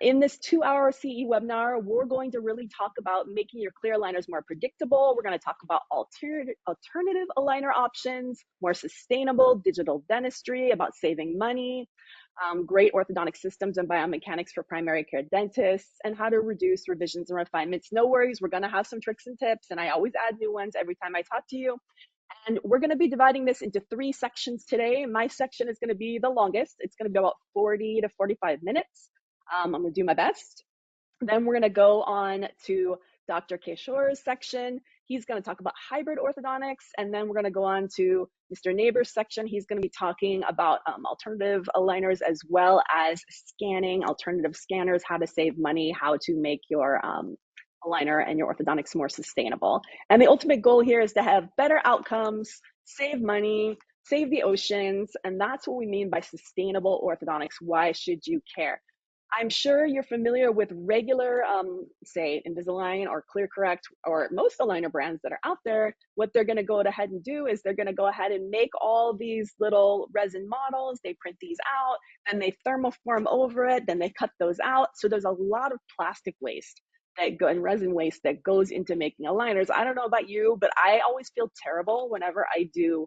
In this 2-hour CE webinar, we're going to really talk about making your clear aligners more predictable. We're going to talk about alternative aligner options, more sustainable digital dentistry, about saving money, great orthodontic systems and biomechanics for primary care dentists, and how to reduce revisions and refinements. No worries, we're going to have some tricks and tips, and I always add new ones every time I talk to you. And we're going to be dividing this into 3 sections today. My section is going to be the longest. It's going to be about 40 to 45 minutes. I'm going to do my best. Then we're going to go on to Dr. Keshore's section. He's going to talk about hybrid orthodontics. And then we're going to go on to Mr. Neighbor's section. He's going to be talking about alternative aligners as well as scanning, alternative scanners, how to save money, how to make your aligner and your orthodontics more sustainable. And the ultimate goal here is to have better outcomes, save money, save the oceans. And that's what we mean by sustainable orthodontics. Why should you care? I'm sure you're familiar with regular, say, Invisalign or ClearCorrect or most aligner brands that are out there. What they're going to go ahead and do is they're going to go ahead and make all these little resin models. They print these out, and they thermoform over it. Then they cut those out. So there's a lot of plastic waste and resin waste that goes into making aligners. I don't know about you, but I always feel terrible whenever I do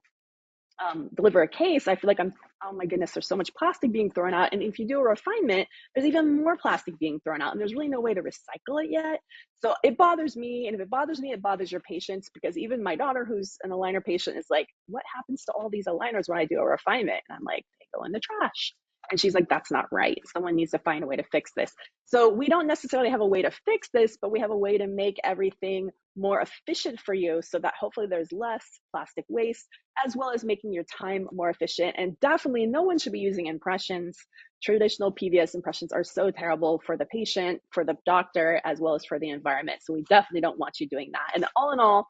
deliver a case. I feel like oh my goodness, there's so much plastic being thrown out. And if you do a refinement, there's even more plastic being thrown out, and there's really no way to recycle it yet. So it bothers me. And if it bothers me, it bothers your patients, because even my daughter, who's an aligner patient, is like, what happens to all these aligners when I do a refinement? And I'm like, they go in the trash. And she's like, that's not right. Someone needs to find a way to fix this. So we don't necessarily have a way to fix this, but we have a way to make everything more efficient for you, so that hopefully there's less plastic waste, as well as making your time more efficient. And definitely no one should be using impressions. Traditional PVS impressions are so terrible for the patient, for the doctor, as well as for the environment. So we definitely don't want you doing that. And all in all,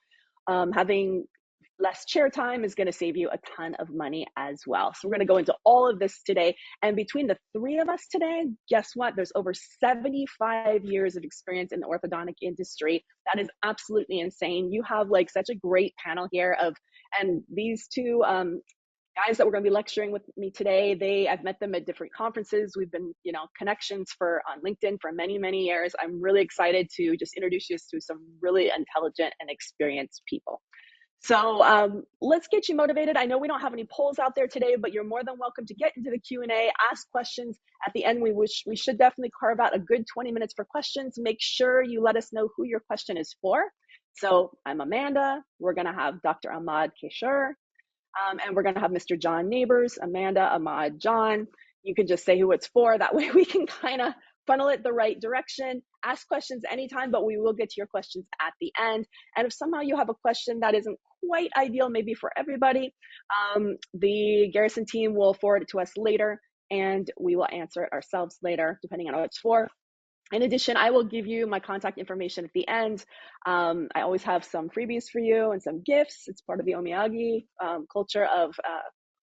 having less chair time is going to save you a ton of money as well. So we're going to go into all of this today. And between the 3 of us today, guess what? There's over 75 years of experience in the orthodontic industry. That is absolutely insane. You have like such a great panel here and these 2 guys that we're going to be lecturing with me today, I've met them at different conferences. We've been, connections on LinkedIn for many, many years. I'm really excited to just introduce you to some really intelligent and experienced people. So let's get you motivated. I know we don't have any polls out there today, but you're more than welcome to get into the Q&A, ask questions. At the end, we should definitely carve out a good 20 minutes for questions. Make sure you let us know who your question is for. So I'm Amanda. We're going to have Dr. Ahmad Keshore, and we're going to have Mr. John Neighbors, Amanda, Ahmad, John. You can just say who it's for. That way we can kind of funnel it the right direction. Ask questions anytime, but we will get to your questions at the end. And if somehow you have a question that isn't quite ideal, maybe for everybody, the Garrison team will forward it to us later, and we will answer it ourselves later, depending on what it's for. In addition, I will give you my contact information at the end. I always have some freebies for you and some gifts. It's part of the omiyage culture of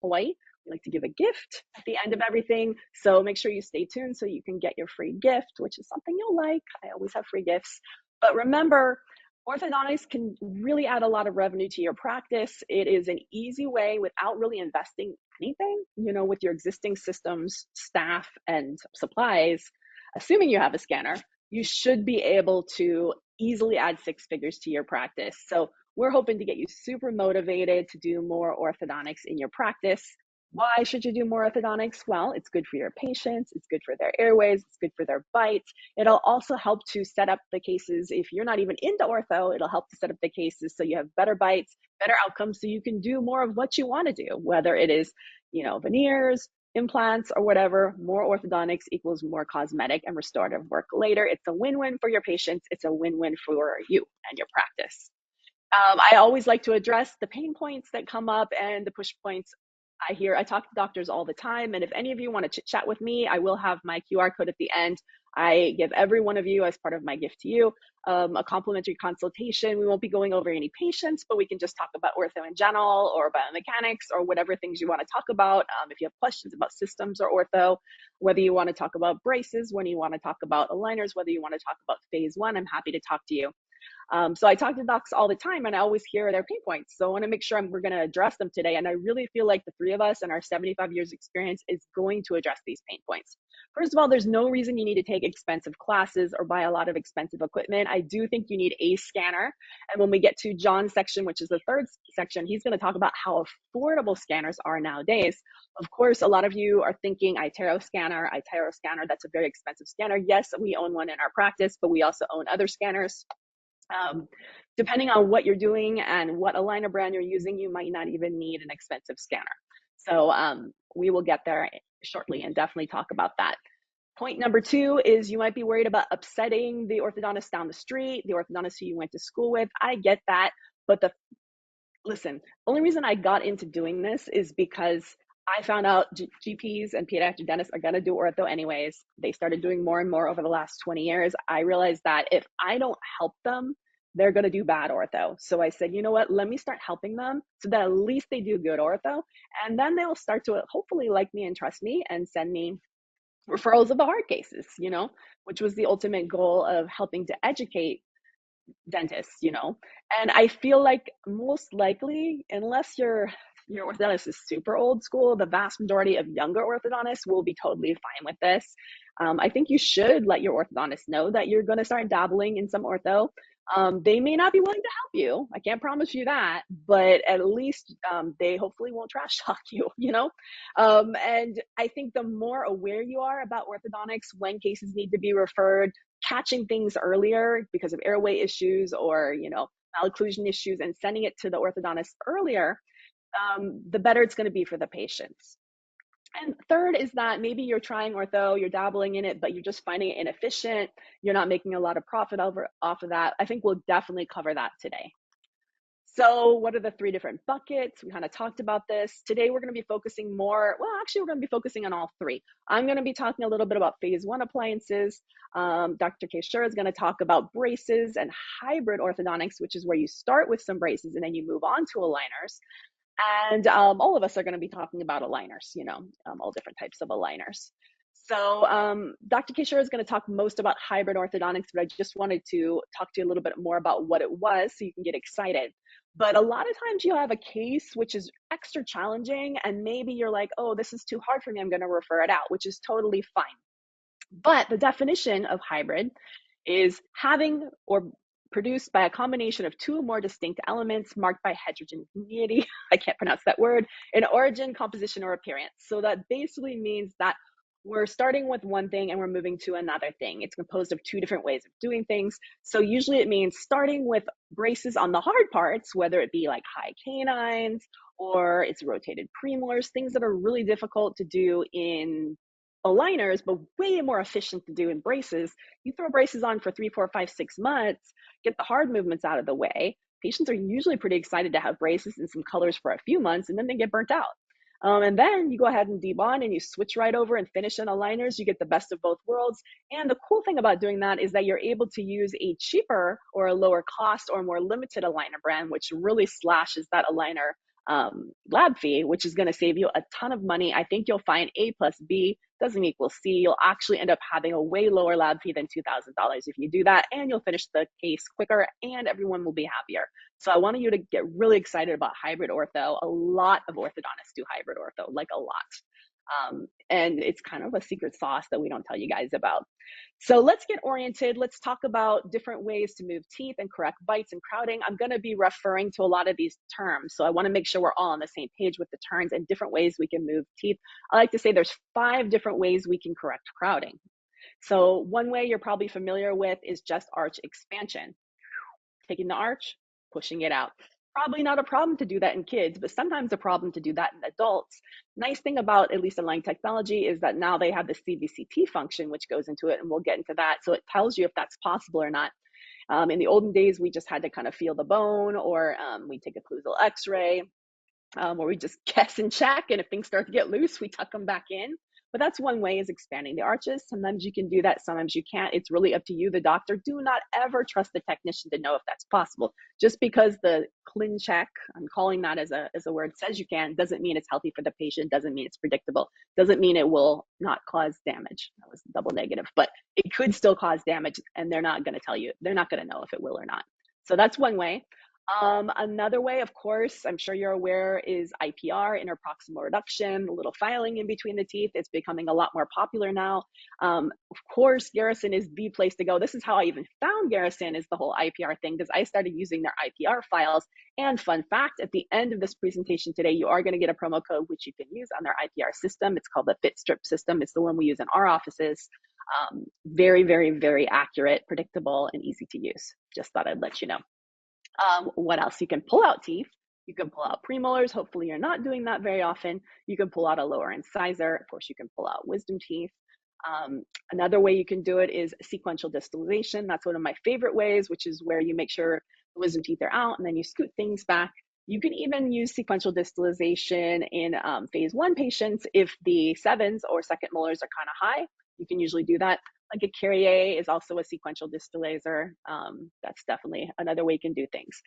Hawaii. We like to give a gift at the end of everything. So make sure you stay tuned so you can get your free gift, which is something you'll like. I always have free gifts. But remember, orthodontics can really add a lot of revenue to your practice. It is an easy way without really investing anything, with your existing systems, staff, and supplies. Assuming you have a scanner, you should be able to easily add 6 figures to your practice. So we're hoping to get you super motivated to do more orthodontics in your practice. Why should you do more orthodontics? Well, it's good for your patients. It's good for their airways. It's good for their bites. It'll also help to set up the cases. If you're not even into ortho, it'll help to set up the cases so you have better bites, better outcomes, so you can do more of what you want to do, whether it is, veneers, implants, or whatever. More orthodontics equals more cosmetic and restorative work later. It's a win-win for your patients. It's a win-win for you and your practice. I always like to address the pain points that come up and the push points. I talk to doctors all the time, and if any of you want to chit chat with me, I will have my QR code at the end. I give every one of you, as part of my gift to you, a complimentary consultation. We won't be going over any patients, but we can just talk about ortho in general, or biomechanics, or whatever things you want to talk about. If you have questions about systems or ortho, whether you want to talk about braces, when you want to talk about aligners, whether you want to talk about phase 1, I'm happy to talk to you. So I talk to docs all the time and I always hear their pain points. So I want to make sure we're going to address them today. And I really feel like the three of us and our 75 years experience is going to address these pain points. First of all, there's no reason you need to take expensive classes or buy a lot of expensive equipment. I do think you need a scanner. And when we get to John's section, which is the third section, he's going to talk about how affordable scanners are nowadays. Of course, a lot of you are thinking iTero scanner, that's a very expensive scanner. Yes, we own one in our practice, but we also own other scanners. Depending on what you're doing and what aligner brand you're using, you might not even need an expensive scanner. So we will get there shortly and definitely talk about that. Point number two is you might be worried about upsetting the orthodontist down the street, the orthodontist who you went to school with. I get that, but listen, only reason I got into doing this is because I found out GPs and pediatric dentists are going to do ortho anyways. They started doing more and more over the last 20 years. I realized that if I don't help them, they're going to do bad ortho. So I said, you know what, let me start helping them so that at least they do good ortho. And then they'll start to hopefully like me and trust me and send me referrals of the hard cases, you know, which was the ultimate goal of helping to educate dentists, you know. And I feel like most likely, unless your orthodontist is super old school, the vast majority of younger orthodontists will be totally fine with this. I think you should let your orthodontist know that you're going to start dabbling in some ortho. They may not be willing to help you. I can't promise you that, but at least they hopefully won't trash talk you, you know? And I think the more aware you are about orthodontics, when cases need to be referred, catching things earlier because of airway issues or, you know, malocclusion issues and sending it to the orthodontist earlier, the better it's going to be for the patients. And third is that maybe you're trying ortho, you're dabbling in it, but you're just finding it inefficient. You're not making a lot of profit off of that. I think we'll definitely cover that today. So what are the three different buckets? We kind of talked about this. Today, we're going to be focusing more, well, actually, we're going to be focusing on all three. I'm going to be talking a little bit about phase one appliances. Dr. Keshur is going to talk about braces and hybrid orthodontics, which is where you start with some braces and then you move on to aligners. And all of us are going to be talking about aligners, you know, all different types of aligners. So Dr. Keshur is going to talk most about hybrid orthodontics, but I just wanted to talk to you a little bit more about what it was so you can get excited. But a lot of times you have a case which is extra challenging and maybe you're like, oh, this is too hard for me, I'm going to refer it out, which is totally fine. But the definition of hybrid is having or produced by a combination of two or more distinct elements marked by heterogeneity, I can't pronounce that word, in origin, composition, or appearance. So that basically means that we're starting with one thing and we're moving to another thing. It's composed of two different ways of doing things. So usually it means starting with braces on the hard parts, whether it be like high canines or it's rotated premolars, things that are really difficult to do in aligners, but way more efficient to do in braces. You throw braces on for 3, 4, 5, 6 months, get the hard movements out of the way. Patients are usually pretty excited to have braces and some colors for a few months, and then they get burnt out. And then you go ahead and debond and you switch right over and finish in aligners. You get the best of both worlds. And the cool thing about doing that is that you're able to use a cheaper or a lower cost or more limited aligner brand, which really slashes that aligner lab fee, which is going to save you a ton of money. I think you'll find A plus B doesn't equal C. You'll actually end up having a way lower lab fee than $2,000 if you do that, and you'll finish the case quicker and everyone will be happier. So I wanted you to get really excited about hybrid ortho. A lot of orthodontists do hybrid ortho, like a lot. And it's kind of a secret sauce that we don't tell you guys about. So let's get oriented. Let's talk about different ways to move teeth and correct bites and crowding. I'm going to be referring to a lot of these terms. So I want to make sure we're all on the same page with the terms and different ways we can move teeth. I like to say there's 5 different ways we can correct crowding. So one way you're probably familiar with is just arch expansion. Taking the arch, pushing it out. Probably not a problem to do that in kids, but sometimes a problem to do that in adults. Nice thing about at least Align technology is that now they have the CVCT function, which goes into it, and we'll get into that. So it tells you if that's possible or not. In the olden days, we just had to kind of feel the bone, or we take a occlusal x-ray, or we just guess and check, and if things start to get loose, we tuck them back in. But that's one way, is expanding the arches. Sometimes you can do that, sometimes you can't. It's really up to you, the doctor. Do not ever trust the technician to know if that's possible. Just because the Clin Check, I'm calling that as a word, says you can, doesn't mean it's healthy for the patient, doesn't mean it's predictable, doesn't mean it will not cause damage. That was double negative, but it could still cause damage, and they're not going to tell you. They're not going to know if it will or not. So that's one way. Another way, of course, I'm sure you're aware, is IPR, interproximal reduction, a little filing in between the teeth. It's becoming a lot more popular now. Of course, Garrison is the place to go. This is how I even found Garrison, is the whole IPR thing, because I started using their IPR files. And fun fact, at the end of this presentation today, you are going to get a promo code which you can use on their IPR system. It's called the Fit Strip system. It's the one we use in our offices. Very, very, very accurate, predictable, and easy to use. Just thought I'd let you know. What else? You can pull out teeth. You can pull out premolars. Hopefully you're not doing that very often. You can pull out a lower incisor. Of course, you can pull out wisdom teeth. Another way you can do it is sequential distalization. That's one of my favorite ways, which is where you make sure the wisdom teeth are out and then you scoot things back. You can even use sequential distalization in phase 1 patients if the 7s or second molars are kind of high. You can usually do that. Like a Carrier is also a sequential distalizer. That's definitely another way you can do things.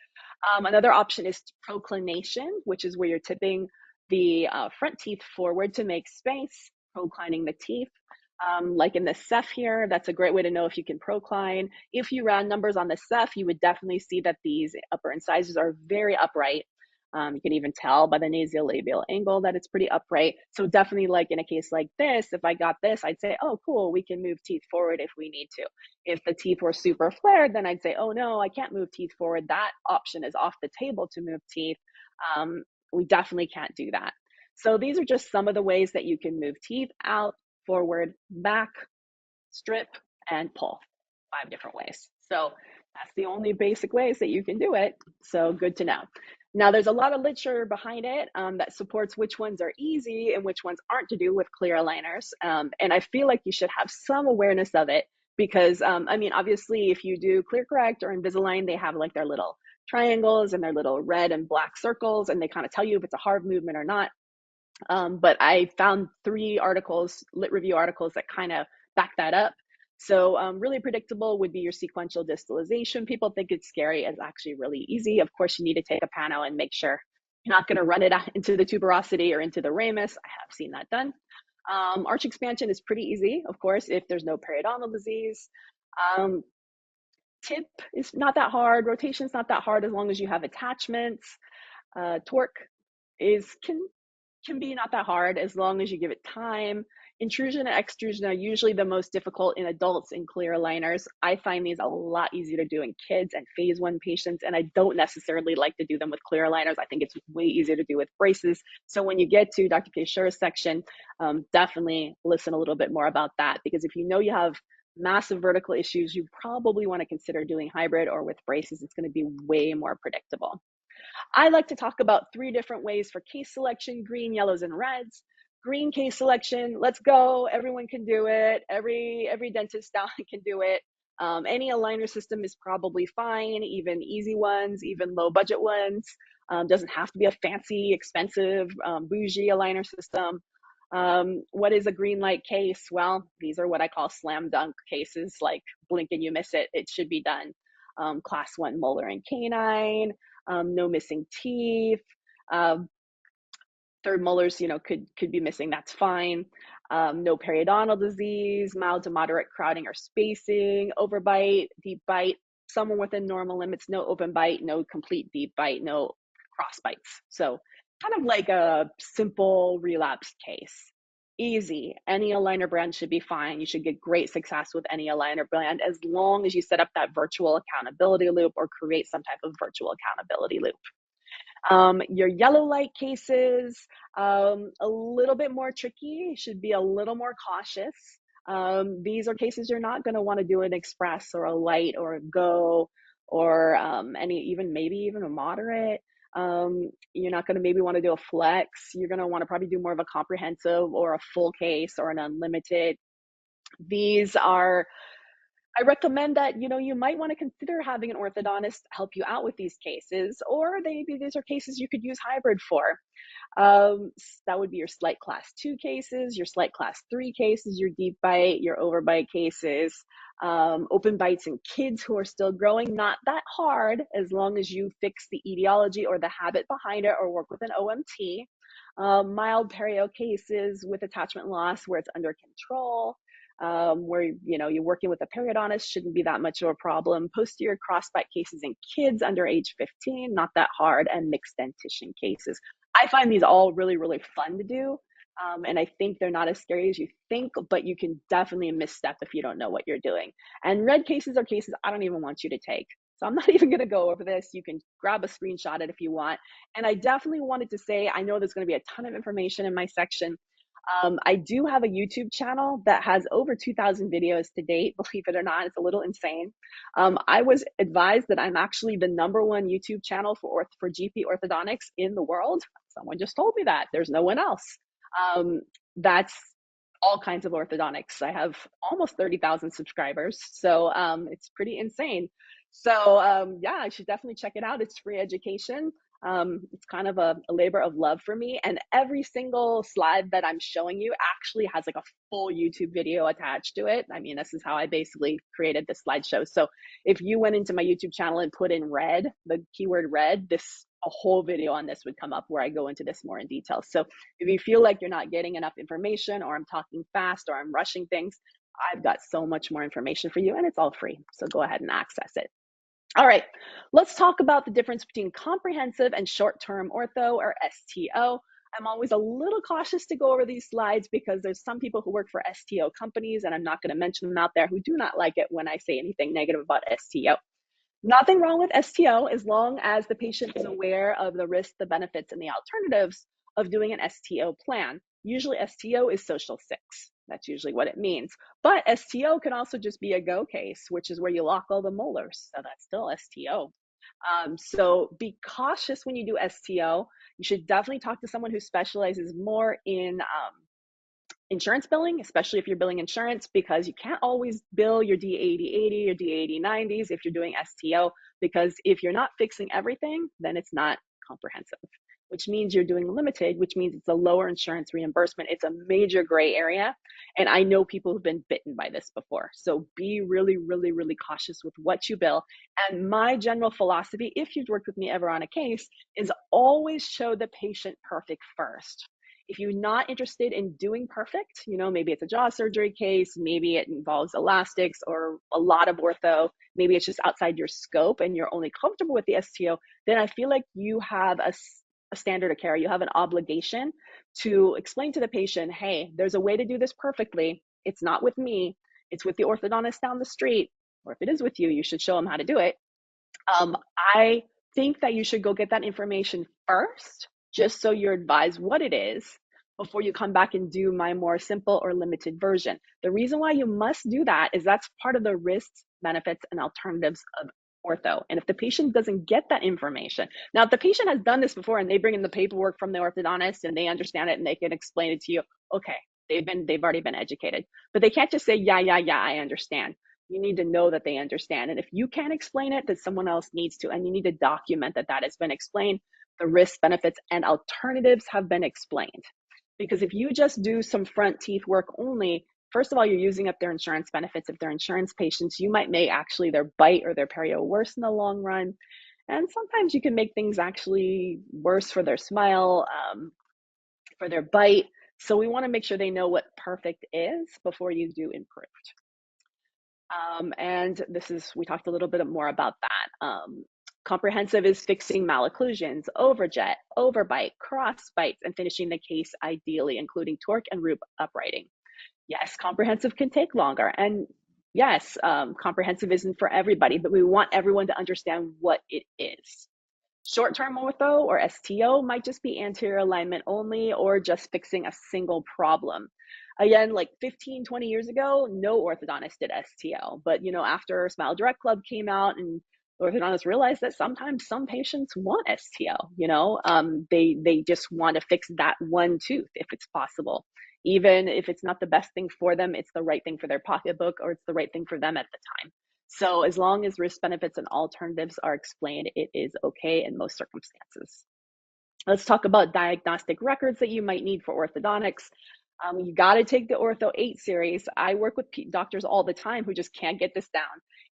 Another option is proclination, which is where you're tipping the front teeth forward to make space, proclining the teeth. Like in the Ceph here, that's a great way to know if you can procline. If you ran numbers on the Ceph, you would definitely see that these upper incisors are very upright. You can even tell by the nasolabial angle that it's pretty upright. So definitely, like in a case like this, if I got this, I'd say, oh, cool, we can move teeth forward if we need to. If the teeth were super flared, then I'd say, oh no, I can't move teeth forward. That option is off the table to move teeth. We definitely can't do that. So these are just some of the ways that you can move teeth out, forward, back, strip, and pull. 5 different ways. So that's the only basic ways that you can do it. So good to know. Now, there's a lot of literature behind it that supports which ones are easy and which ones aren't to do with clear aligners. And I feel like you should have some awareness of it because, I mean, obviously, if you do ClearCorrect or Invisalign, they have like their little triangles and their little red and black circles, and they kind of tell you if it's a hard movement or not. But I found 3 articles, lit review articles, that kind of back that up. So really predictable would be your sequential distalization. People think it's scary. It's actually really easy. Of course, you need to take a pano and make sure you're not going to run it into the tuberosity or into the ramus. I have seen that done. Arch expansion is pretty easy, of course, if there's no periodontal disease. Tip is not that hard. Rotation is not that hard as long as you have attachments. Torque can be not that hard as long as you give it time. Intrusion and extrusion are usually the most difficult in adults in clear aligners. I find these a lot easier to do in kids and phase 1 patients, and I don't necessarily like to do them with clear aligners. I think it's way easier to do with braces. So when you get to Dr. Keshura's section, definitely listen a little bit more about that, because if you know you have massive vertical issues, you probably want to consider doing hybrid or with braces. It's going to be way more predictable. I like to talk about 3 different ways for case selection: green, yellows, and reds. Green case selection, let's go. Everyone can do it. Every dentist down can do it. Any aligner system is probably fine, even easy ones, even low budget ones. Doesn't have to be a fancy, expensive, bougie aligner system. What is a green light case? Well, these are what I call slam dunk cases, like blink and you miss it. It should be done. Class 1 molar and canine. No missing teeth. Third molars, could be missing. That's fine. No periodontal disease, mild to moderate crowding or spacing, overbite, deep bite, someone within normal limits, no open bite, no complete deep bite, no cross bites. So kind of like a simple relapsed case. Easy. Any aligner brand should be fine. You should get great success with any aligner brand as long as you set up that virtual accountability loop or create some type of virtual accountability loop. Your yellow light cases, a little bit more tricky. You should be a little more cautious. These are cases you're not going to want to do an express or a light or a go or maybe even a moderate. You're not going to maybe want to do a flex. You're going to want to probably do more of a comprehensive or a full case or an unlimited. I recommend that, you might want to consider having an orthodontist help you out with these cases, or maybe these are cases you could use hybrid for. That would be your slight class 2 cases, your slight class 3 cases, your deep bite, your overbite cases, open bites in kids who are still growing. Not that hard as long as you fix the etiology or the habit behind it or work with an OMT. Mild perio cases with attachment loss where it's under control. where, you know, you're working with a periodontist, shouldn't be that much of a problem. Posterior crossbite cases in kids under age 15, not that hard, and mixed dentition cases. I find these all really, really fun to do. And I think they're not as scary as you think, but you can definitely misstep if you don't know what you're doing. And red cases are cases I don't even want you to take. So I'm not even going to go over this. You can grab a screenshot it if you want. And I definitely wanted to say, I know there's going to be a ton of information in my section. I do have a YouTube channel that has over 2,000 videos to date. Believe it or not, it's a little insane. I was advised that I'm actually the #1 YouTube channel for GP Orthodontics in the world. Someone just told me that. There's no one else. That's all kinds of orthodontics. I have almost 30,000 subscribers, so it's pretty insane. So yeah, I should definitely check it out. It's free education. It's kind of a labor of love for me, and every single slide that I'm showing you actually has like a full YouTube video attached to it. I mean, this is how I basically created this slideshow. So if you went into my YouTube channel and put in red, the keyword red, a whole video on this would come up where I go into this more in detail. So if you feel like you're not getting enough information, or I'm talking fast, or I'm rushing things, I've got so much more information for you, and it's all free. So go ahead and access it. All right, let's talk about the difference between comprehensive and short-term ortho, or STO. I'm always a little cautious to go over these slides because there's some people who work for STO companies, and I'm not going to mention them out there, who do not like it when I say anything negative about STO. Nothing wrong with STO as long as the patient is aware of the risks, the benefits, and the alternatives of doing an STO plan. Usually STO is social 6. That's usually what it means. But STO can also just be a go case, which is where you lock all the molars. So that's still STO. So be cautious when you do STO. You should definitely talk to someone who specializes more in insurance billing, especially if you're billing insurance, because you can't always bill your D8080 or D8090s if you're doing STO, because if you're not fixing everything, then it's not comprehensive, which means you're doing limited, which means it's a lower insurance reimbursement. It's a major gray area. And I know people who've been bitten by this before. So be really, really, really cautious with what you bill. And my general philosophy, if you've worked with me ever on a case, is always show the patient perfect first. If you're not interested in doing perfect, you know, maybe it's a jaw surgery case, maybe it involves elastics or a lot of ortho, maybe it's just outside your scope and you're only comfortable with the STO, then I feel like you have a standard of care. You have an obligation to explain to the patient, hey, there's a way to do this perfectly. It's not with me. It's with the orthodontist down the street. Or if it is with you, you should show them how to do it. I think that you should go get that information first, just so you're advised what it is before you come back and do my more simple or limited version. The reason why you must do that is that's part of the risks, benefits, and alternatives of ortho. And if the patient doesn't get that information, now if the patient has done this before and they bring in the paperwork from the orthodontist and they understand it and they can explain it to you, okay, they've already been educated. But they can't just say, yeah, I understand. You need to know that they understand. And if you can't explain it, then someone else needs to, and you need to document that that has been explained. The risks, benefits, and alternatives have been explained. Because if you just do some front teeth work only, first of all, you're using up their insurance benefits. If they're insurance patients, you might make actually their bite or their perio worse in the long run. And sometimes you can make things actually worse for their smile, for their bite. So we want to make sure they know what perfect is before you do improved. And we talked a little bit more about that. Comprehensive is fixing malocclusions, overjet, overbite, cross bites, and finishing the case ideally, including torque and root uprighting. Yes, comprehensive can take longer. And yes, comprehensive isn't for everybody, but we want everyone to understand what it is. Short-term ortho or STO might just be anterior alignment only, or just fixing a single problem. Again, like 15, 20 years ago, no orthodontist did STO. But, you know, after SmileDirectClub came out and orthodontists realized that sometimes some patients want STO, you know, they just want to fix that one tooth if it's possible. Even if it's not the best thing for them, it's the right thing for their pocketbook, or it's the right thing for them at the time. So as long as risk, benefits, and alternatives are explained, it is okay in most circumstances. Let's talk about diagnostic records that you might need for orthodontics. You got to take the Ortho 8 series. I work with doctors all the time who just can't get this down.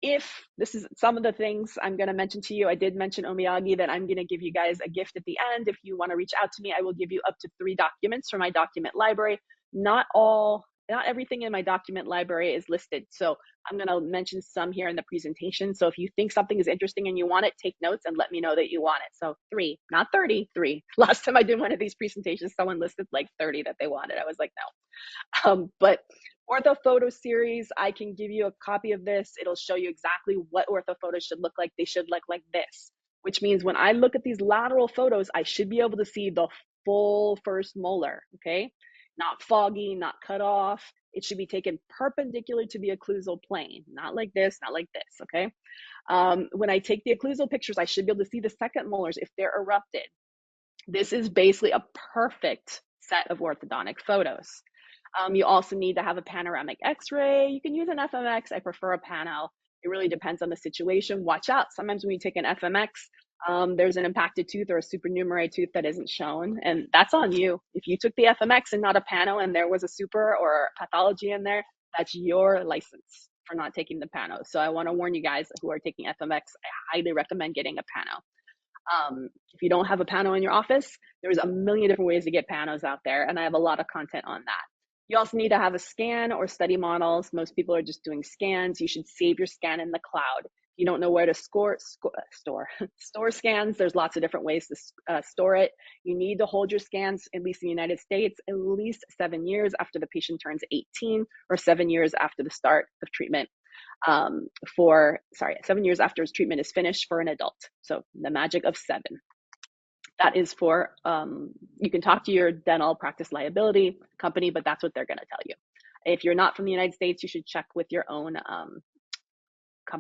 If this is some of the things I'm going to mention to you, I did mention Omiyagi that I'm going to give you guys a gift at the end. If you want to reach out to me, I will give you up to 3 documents from my document library. Not all not everything in my document library is listed. So I'm going to mention some here in the presentation. So if you think something is interesting and you want it, take notes and let me know that you want it. So 3, not 33. Last time I did one of these presentations, someone listed like 30 that they wanted. I was like, no. But ortho photo series, I can give you a copy of this. It'll show you exactly what ortho photos should look like. They should look like this, which means when I look at these lateral photos, I should be able to see the full first molar, okay? Not foggy, not cut off. It should be taken perpendicular to the occlusal plane, not like this, not like this, okay? When I take the occlusal pictures, I should be able to see the second molars if they're erupted. This is basically a perfect set of orthodontic photos. You also need to have a panoramic x-ray. You can use an FMX. I prefer a pano. It really depends on the situation. Watch out. Sometimes when you take an FMX, there's an impacted tooth or a supernumerary tooth that isn't shown, and that's on you. If you took the FMX and not a pano and there was a super or pathology in there, that's your license for not taking the pano. So I want to warn you guys who are taking FMX, I highly recommend getting a pano. If you don't have a pano in your office, there's a million different ways to get panos out there, and I have a lot of content on that. You also need to have a scan or study models. Most people are just doing scans. You should save your scan in the cloud. If you don't know where to store scans, there's lots of different ways to store it. You need to hold your scans, at least in the United States, at least 7 years after the patient turns 18 or 7 years after the start of treatment. 7 years after his treatment is finished for an adult. So the magic of 7. That is for, you can talk to your dental practice liability company, but that's what they're going to tell you. If you're not from the United States, you should check with your own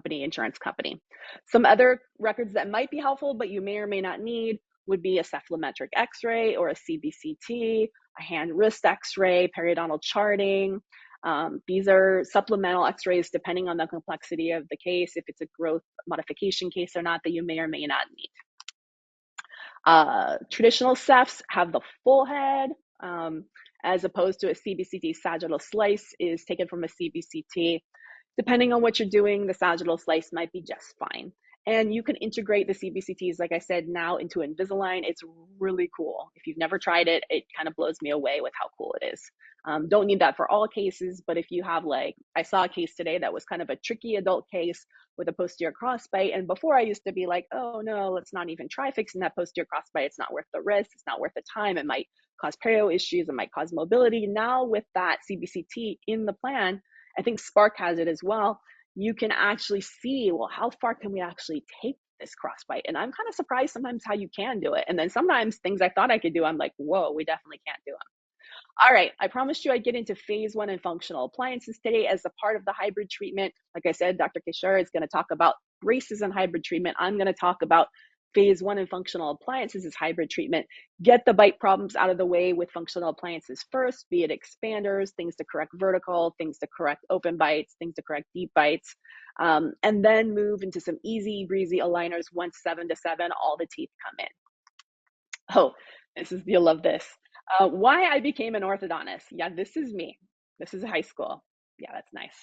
insurance company. Some other records that might be helpful, but you may or may not need, would be a cephalometric x-ray or a CBCT, a hand wrist x-ray, periodontal charting. These are supplemental x-rays depending on the complexity of the case, if it's a growth modification case or not, that you may or may not need. Traditional cephs have the full head, as opposed to a CBCT. Sagittal slice is taken from a CBCT. Depending on what you're doing, the sagittal slice might be just fine. And you can integrate the CBCTs, like I said, now into Invisalign. It's really cool. If you've never tried it, it kind of blows me away with how cool it is. Don't need that for all cases, but if you have, like, I saw a case today that was kind of a tricky adult case with a posterior crossbite. And before I used to be like, oh no, let's not even try fixing that posterior crossbite. It's not worth the risk. It's not worth the time. It might cause perio issues. It might cause mobility. Now with that CBCT in the plan, I think Spark has it as well. You can actually see, well, how far can we actually take this crossbite? And I'm kind of surprised sometimes how you can do it. And then sometimes things I thought I could do, I'm like, whoa, we definitely can't do them. All right, I promised you I'd get into phase 1 in functional appliances today as a part of the hybrid treatment. Like I said, Dr. Kishore is going to talk about braces and hybrid treatment. I'm going to talk about phase 1 in functional appliances is hybrid treatment. Get the bite problems out of the way with functional appliances first, be it expanders, things to correct vertical, things to correct open bites, things to correct deep bites, and then move into some easy breezy aligners once 7 to 7, all the teeth come in. Oh, you'll love this. Why I became an orthodontist. Yeah, this is me. This is high school. Yeah, that's nice.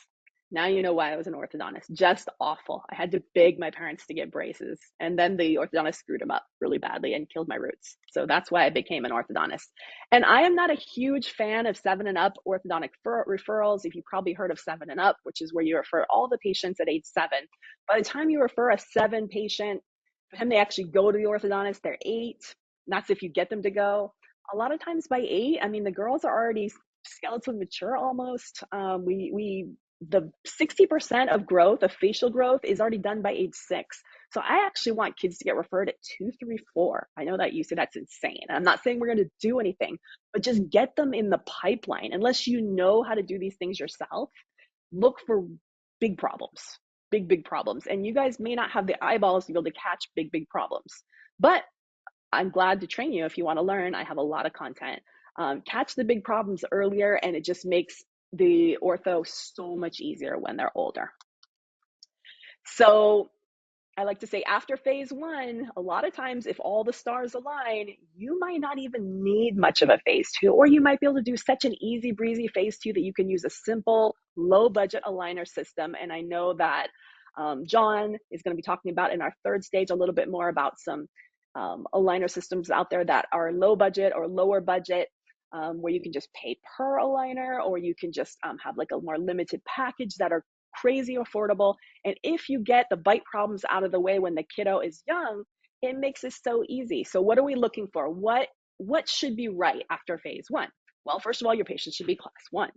Now you know why I was an orthodontist. Just awful. I had to beg my parents to get braces, and then the orthodontist screwed them up really badly and killed my roots. So that's why I became an orthodontist. And I am not a huge fan of 7 and up orthodontic referrals. If you've probably heard of 7 and up, which is where you refer all the patients at age 7. By the time you refer a 7 patient, for them they actually go to the orthodontist, they're 8. And that's if you get them to go. A lot of times by 8, I mean, the girls are already skeleton mature almost. The 60% of growth, of facial growth, is already done by age 6. So I actually want kids to get referred at 2, 3, 4. I know that you say that's insane. I'm not saying we're going to do anything, but just get them in the pipeline. Unless you know how to do these things yourself, look for big problems, big problems. And you guys may not have the eyeballs to be able to catch big problems, but I'm glad to train you if you want to learn. I have a lot of content. Catch the big problems earlier, and it just makes the ortho so much easier when they're older. So I like to say after phase 1, a lot of times if all the stars align, you might not even need much of a phase 2, or you might be able to do such an easy breezy phase 2 that you can use a simple low budget aligner system. And I know that John is going to be talking about in our 3rd stage a little bit more about some aligner systems out there that are low budget or lower budget. where you can just pay per aligner, or you can just have like a more limited package that are crazy affordable. And if you get the bite problems out of the way when the kiddo is young, it makes it so easy. So what are we looking for? What should be right after phase one? Well, first of all, your patient should be class one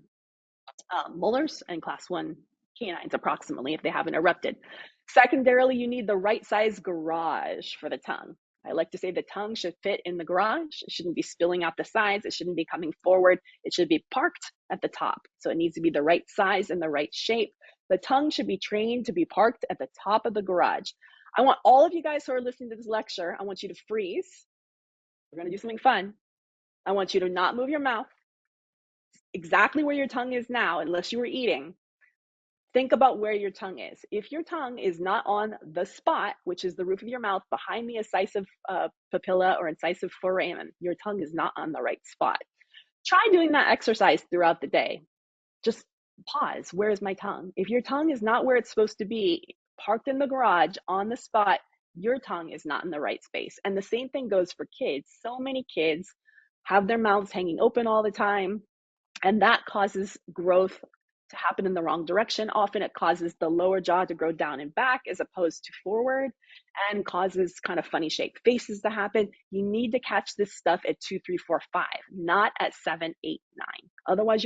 molars and class one canines approximately if they haven't erupted. Secondarily, you need the right size garage for the tongue. I like to say the tongue should fit in the garage. It shouldn't be spilling out the sides. It shouldn't be coming forward. It should be parked at the top. So it needs to be the right size and the right shape. The tongue should be trained to be parked at the top of the garage. I want all of you guys who are listening to this lecture, I want you to freeze. We're going to do something fun. I want you to not move your mouth exactly where your tongue is now, unless you were eating. Think about where your tongue is. If your tongue is not on the spot, which is the roof of your mouth behind the incisive papilla or incisive foramen, your tongue is not on the right spot. Try doing that exercise throughout the day. Just pause. Where is my tongue? If your tongue is not where it's supposed to be, parked in the garage on the spot, your tongue is not in the right space. And the same thing goes for kids. So many kids have their mouths hanging open all the time, and that causes growth to happen in the wrong direction. Often it causes the lower jaw to grow down and back as opposed to forward, and causes kind of funny shaped faces to happen. You need to catch this stuff at 2, 3, 4, 5, not at 7, 8, 9. Otherwise,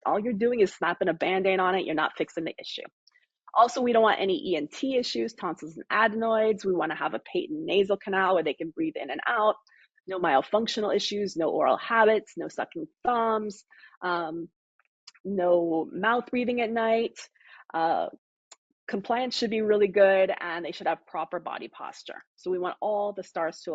all you're doing is slapping a band-aid on it. You're not fixing the issue. Also, we don't want any ENT issues, tonsils and adenoids. We want to have a patent nasal canal where they can breathe in and out. No myofunctional issues, no oral habits, no sucking thumbs, no mouth breathing at night. Compliance should be really good, and they should have proper body posture. So we want all the stars to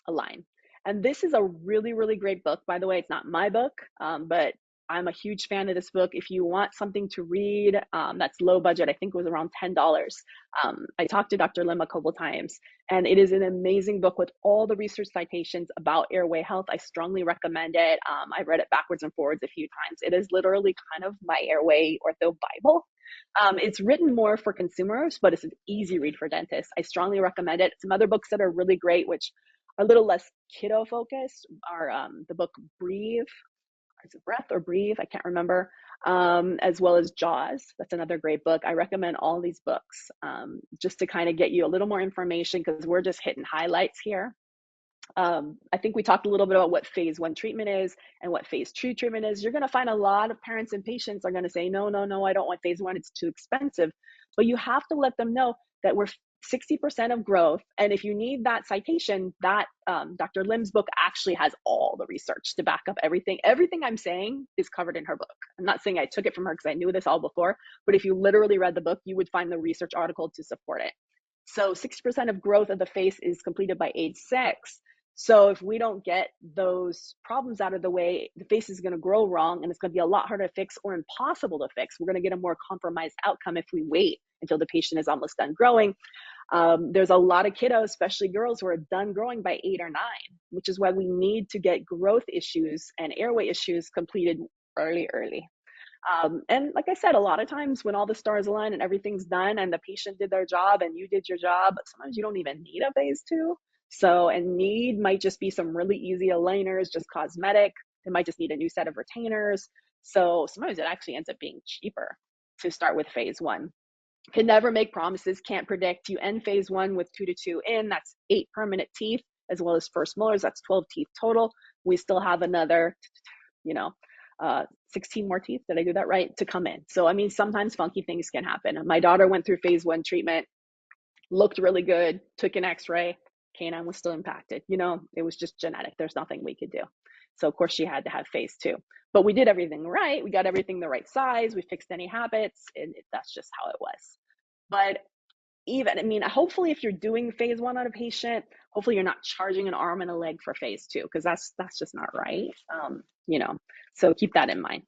align. And this is a really, really great book. By the way, it's not my book, but I'm a huge fan of this book. If you want something to read that's low budget, I think it was around $10. I talked to Dr. Lim a couple times, and it is an amazing book with all the research citations about airway health. I strongly recommend it. I've read it backwards and forwards a few times. It is literally kind of my airway ortho Bible. It's written more for consumers, but it's an easy read for dentists. I strongly recommend it. Some other books that are really great, which are a little less kiddo focused, are the book Breathe. Is it Breath or Breathe? I can't remember. As well as Jaws. That's another great book. I recommend all these books just to kind of get you a little more information, because we're just hitting highlights here. I think we talked a little bit about what phase one treatment is and what phase two treatment is. You're going to find a lot of parents and patients are going to say, no, I don't want phase one. It's too expensive. But you have to let them know that we're 60% of growth. And if you need that citation, that Dr. Lim's book actually has all the research to back up everything. Everything I'm saying is covered in her book. I'm not saying I took it from her because I knew this all before, but if you literally read the book, you would find the research article to support it. So 60% of growth of the face is completed by age 6. So if we don't get those problems out of the way, the face is going to grow wrong, and it's going to be a lot harder to fix or impossible to fix. We're going to get a more compromised outcome if we wait until the patient is almost done growing. There's a lot of kiddos, especially girls, who are done growing by 8 or 9, which is why we need to get growth issues and airway issues completed early. And like I said, a lot of times when all the stars align and everything's done and the patient did their job and you did your job, sometimes you don't even need a phase 2. So, and need might just be some really easy aligners, just cosmetic. They might just need a new set of retainers. So sometimes it actually ends up being cheaper to start with phase 1. Can never make promises, can't predict. You end phase 1 with 2 to 2 in, that's 8 permanent teeth, as well as first molars, that's 12 teeth total. We still have another, 16 more teeth, did I do that right, to come in. So, I mean, sometimes funky things can happen. My daughter went through phase 1 treatment, looked really good, took an x-ray, canine was still impacted. It was just genetic. There's nothing we could do. So of course she had to have phase 2, but we did everything right. We got everything the right size. We fixed any habits, and that's just how it was. But hopefully if you're doing phase 1 on a patient, hopefully you're not charging an arm and a leg for phase 2, because that's just not right. So keep that in mind.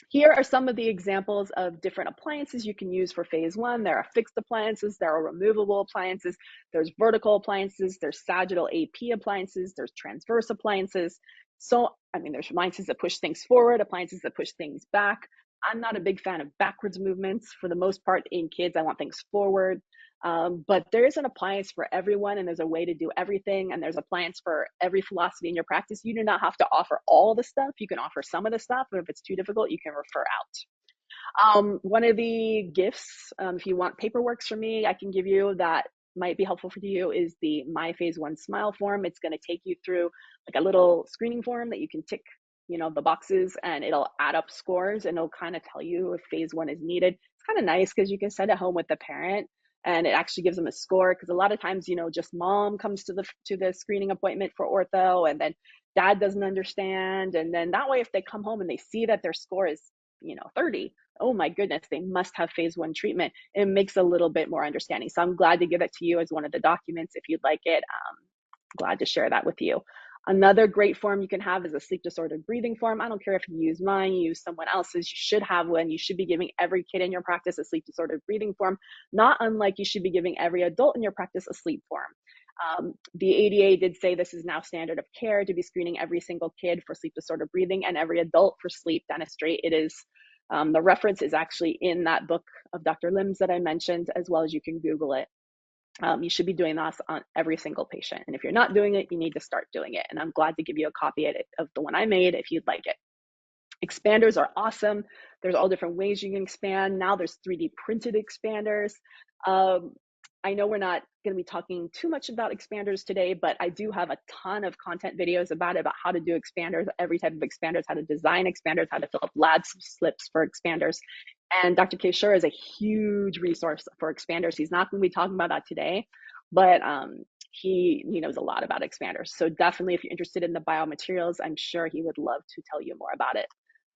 Here are some of the examples of different appliances you can use for phase 1. There are fixed appliances, there are removable appliances, there's vertical appliances, there's sagittal AP appliances, there's transverse appliances. So, there's appliances that push things forward, appliances that push things back. I'm not a big fan of backwards movements. For the most part, in kids, I want things forward. But there's an appliance for everyone, and there's a way to do everything, and there's appliance for every philosophy in your practice. You do not have to offer all the stuff. You can offer some of the stuff, but if it's too difficult, you can refer out. One of the gifts, if you want paperwork from me, I can give you that might be helpful for you is the My Phase 1 Smile form. It's going to take you through like a little screening form that you can tick, the boxes, and it'll add up scores, and it'll kind of tell you if phase 1 is needed. It's kind of nice because you can send it home with the parent, and it actually gives them a score, because a lot of times, just mom comes to the screening appointment for ortho, and then dad doesn't understand, and then that way if they come home and they see that their score is 30, oh my goodness, they must have phase 1 treatment. It makes a little bit more understanding. So I'm glad to give it to you as one of the documents if you'd like it. Glad to share that with you. Another great form you can have is a sleep disordered breathing form. I don't care if you use mine, you use someone else's, you should have one. You should be giving every kid in your practice a sleep disordered breathing form, not unlike you should be giving every adult in your practice a sleep form. The ADA did say this is now standard of care to be screening every single kid for sleep disordered breathing and every adult for sleep dentistry. It is, the reference is actually in that book of Dr. Lim's that I mentioned, as well as you can Google it. You should be doing this on every single patient. And if you're not doing it, you need to start doing it. And I'm glad to give you a copy of the one I made if you'd like it. Expanders are awesome. There's all different ways you can expand. Now there's 3D printed expanders. I know we're not going to be talking too much about expanders today, but I do have a ton of content videos about how to do expanders, every type of expanders, how to design expanders, how to fill up lab slips for expanders. And Dr. Kishore is a huge resource for expanders. He's not going to be talking about that today, but he knows a lot about expanders. So definitely, if you're interested in the biomaterials, I'm sure he would love to tell you more about it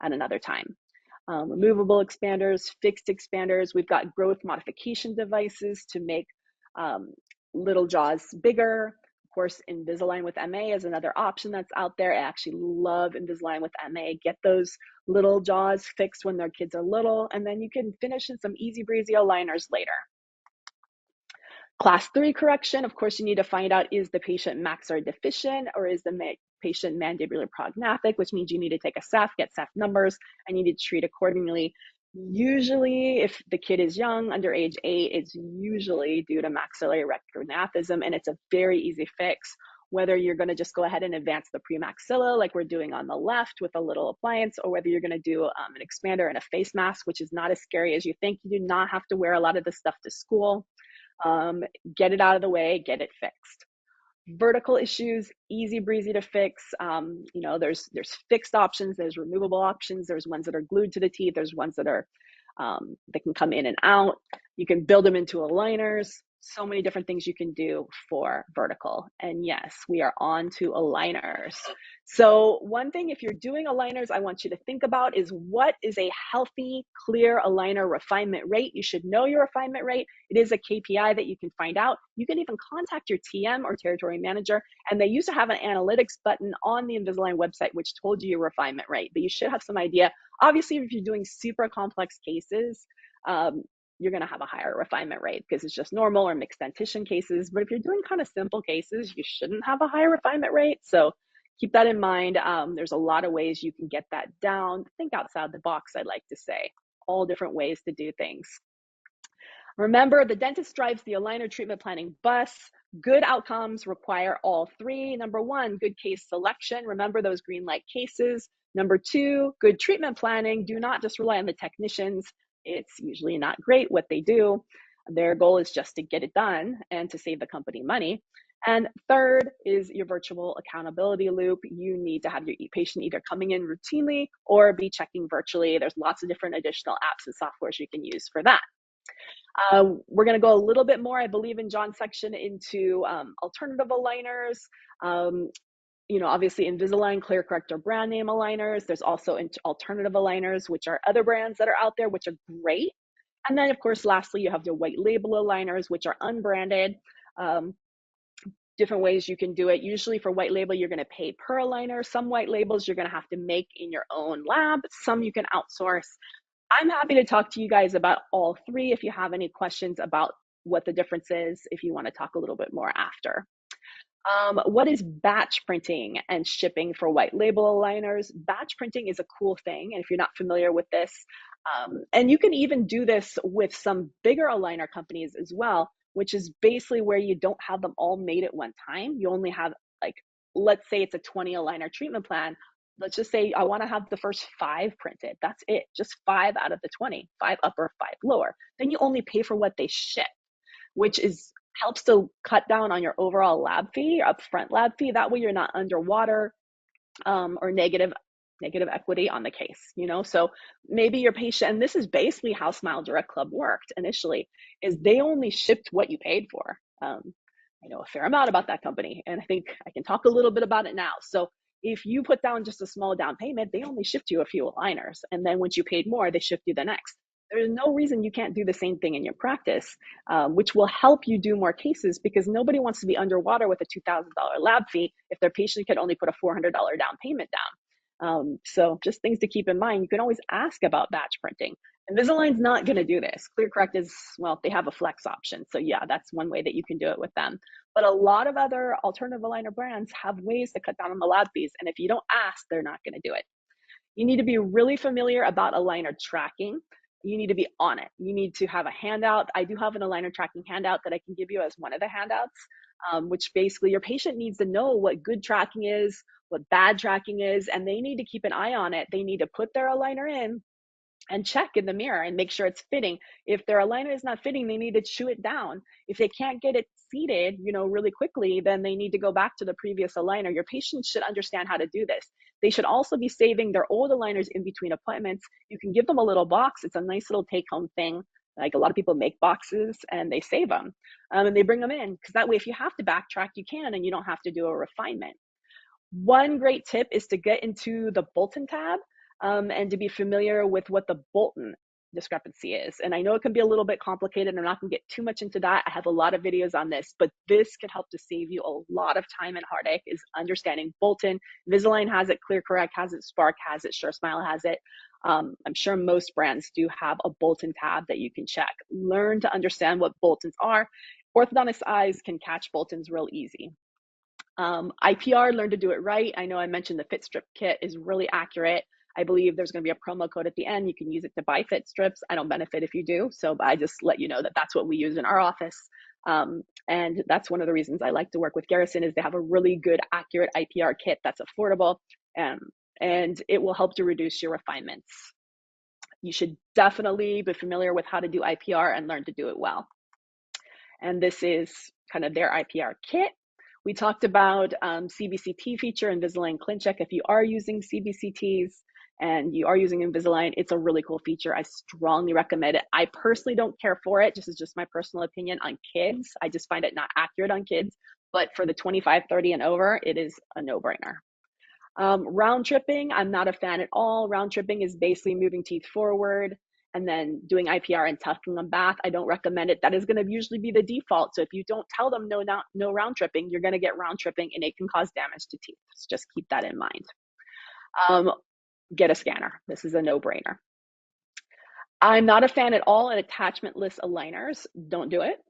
at another time. Removable expanders, fixed expanders. We've got growth modification devices to make little jaws bigger. Of course, Invisalign with MA is another option that's out there. I actually love Invisalign with MA. Get those little jaws fixed when their kids are little, and then you can finish in some easy breezy aligners later. Class 3 correction, of course, you need to find out, is the patient maxillary deficient or is the patient mandibular prognathic, which means you need to take a ceph, get ceph numbers, and you need to treat accordingly. Usually, if the kid is young, under age 8, it's usually due to maxillary retrognathism, and it's a very easy fix. Whether you're going to just go ahead and advance the premaxilla like we're doing on the left with a little appliance, or whether you're going to do an expander and a face mask, which is not as scary as you think. You do not have to wear a lot of this stuff to school. Get it out of the way, get it fixed. Vertical issues, easy breezy to fix. There's fixed options, there's removable options, there's ones that are glued to the teeth, there's ones that are that can come in and out. You can build them into aligners. So many different things you can do for vertical. And yes, we are on to aligners. So one thing, if you're doing aligners, I want you to think about is, what is a healthy, clear aligner refinement rate? You should know your refinement rate. It is a KPI that you can find out. You can even contact your TM or territory manager, and they used to have an analytics button on the Invisalign website which told you your refinement rate, but you should have some idea. Obviously, if you're doing super complex cases, you're going to have a higher refinement rate because it's just normal or mixed dentition cases. But if you're doing kind of simple cases, you shouldn't have a higher refinement rate. So keep that in mind. There's a lot of ways you can get that down. Think outside the box, I like to say. All different ways to do things. Remember, the dentist drives the aligner treatment planning bus. Good outcomes require all three. Number 1, good case selection. Remember those green light cases. Number 2, good treatment planning. Do not just rely on the technicians. It's usually not great what they do. Their goal is just to get it done and to save the company money. And third is your virtual accountability loop. You need to have your patient either coming in routinely or be checking virtually. There's lots of different additional apps and softwares you can use for that. We're going to go a little bit more, I believe, in John's section into alternative aligners. Obviously Invisalign, ClearCorrect are brand name aligners. There's also alternative aligners, which are other brands that are out there, which are great. And then, of course, lastly, you have the white label aligners, which are unbranded. Different ways you can do it. Usually for white label, you're going to pay per aligner. Some white labels you're going to have to make in your own lab. Some you can outsource. I'm happy to talk to you guys about all three if you have any questions about what the difference is, if you want to talk a little bit more after. What is batch printing and shipping for white label aligners? Batch printing is a cool thing, and if you're not familiar with this, and you can even do this with some bigger aligner companies as well. which is basically where you don't have them all made at one time. You only have, like, let's say it's a 20 aligner treatment plan. Let's just say I want to have the first 5 printed. That's it. Just 5 out of the 20, 5 upper, 5 lower. Then you only pay for what they ship, which is helps to cut down on your overall lab fee, your upfront lab fee. That way you're not underwater or negative equity on the case, you know? So maybe your patient, and this is basically how SmileDirectClub worked initially, is they only shipped what you paid for. I know a fair amount about that company, and I think I can talk a little bit about it now. So if you put down just a small down payment, they only shipped you a few aligners. And then once you paid more, they shipped you the next. There's no reason you can't do the same thing in your practice, which will help you do more cases, because nobody wants to be underwater with a $2,000 lab fee if their patient could only put a $400 down payment down. So just things to keep in mind. You can always ask about batch printing. Invisalign's not going to do this. ClearCorrect is, well, they have a flex option. So yeah, that's one way that you can do it with them. But a lot of other alternative aligner brands have ways to cut down on the lab fees. And if you don't ask, they're not going to do it. You need to be really familiar about aligner tracking. You need to be on it. You need to have a handout. I do have an aligner tracking handout that I can give you as one of the handouts, which basically your patient needs to know what good tracking is, what bad tracking is, and they need to keep an eye on it. They need to put their aligner in and check in the mirror and make sure it's fitting. If their aligner is not fitting, they need to chew it down. If they can't get it seated, you know, really quickly, then they need to go back to the previous aligner. Your patients should understand how to do this. They should also be saving their old aligners in between appointments. You can give them a little box. It's a nice little take-home thing. Like, a lot of people make boxes and they save them, and they bring them in, because that way, if you have to backtrack, you can, and you don't have to do a refinement. One great tip is to get into the Bolton tab, and to be familiar with what the Bolton discrepancy is. And I know it can be a little bit complicated. I'm not going to get too much into that. I have a lot of videos on this, but this could help to save you a lot of time and heartache, is understanding Bolton. Invisalign has it, ClearCorrect has it, Spark has it, SureSmile has it. I'm sure most brands do have a Bolton tab that you can check. Learn to understand what Boltons are. Orthodontist eyes can catch Boltons real easy. IPR, learn to do it right. I know I mentioned the Fit Strip kit is really accurate. I believe there's going to be a promo code at the end. You can use it to buy fit strips. I don't benefit if you do, so I just let you know that that's what we use in our office. And that's one of the reasons I like to work with Garrison, is they have a really good, accurate IPR kit that's affordable, and it will help to reduce your refinements. You should definitely be familiar with how to do IPR and learn to do it well. And this is kind of their IPR kit. We talked about CBCT feature, Invisalign Clincheck. If you are using CBCTs and you are using Invisalign, it's a really cool feature. I strongly recommend it. I personally don't care for it. This is just my personal opinion on kids. I just find it not accurate on kids. But for the 25, 30 and over, it is a no-brainer. Round tripping, I'm not a fan at all. Round tripping is basically moving teeth forward and then doing IPR and tucking them back. I don't recommend it. That is going to usually be the default. So if you don't tell them no round tripping, you're going to get round tripping, and it can cause damage to teeth. So just keep that in mind. Get a scanner. This is a no-brainer. I'm not a fan at all of attachmentless aligners. Don't do it.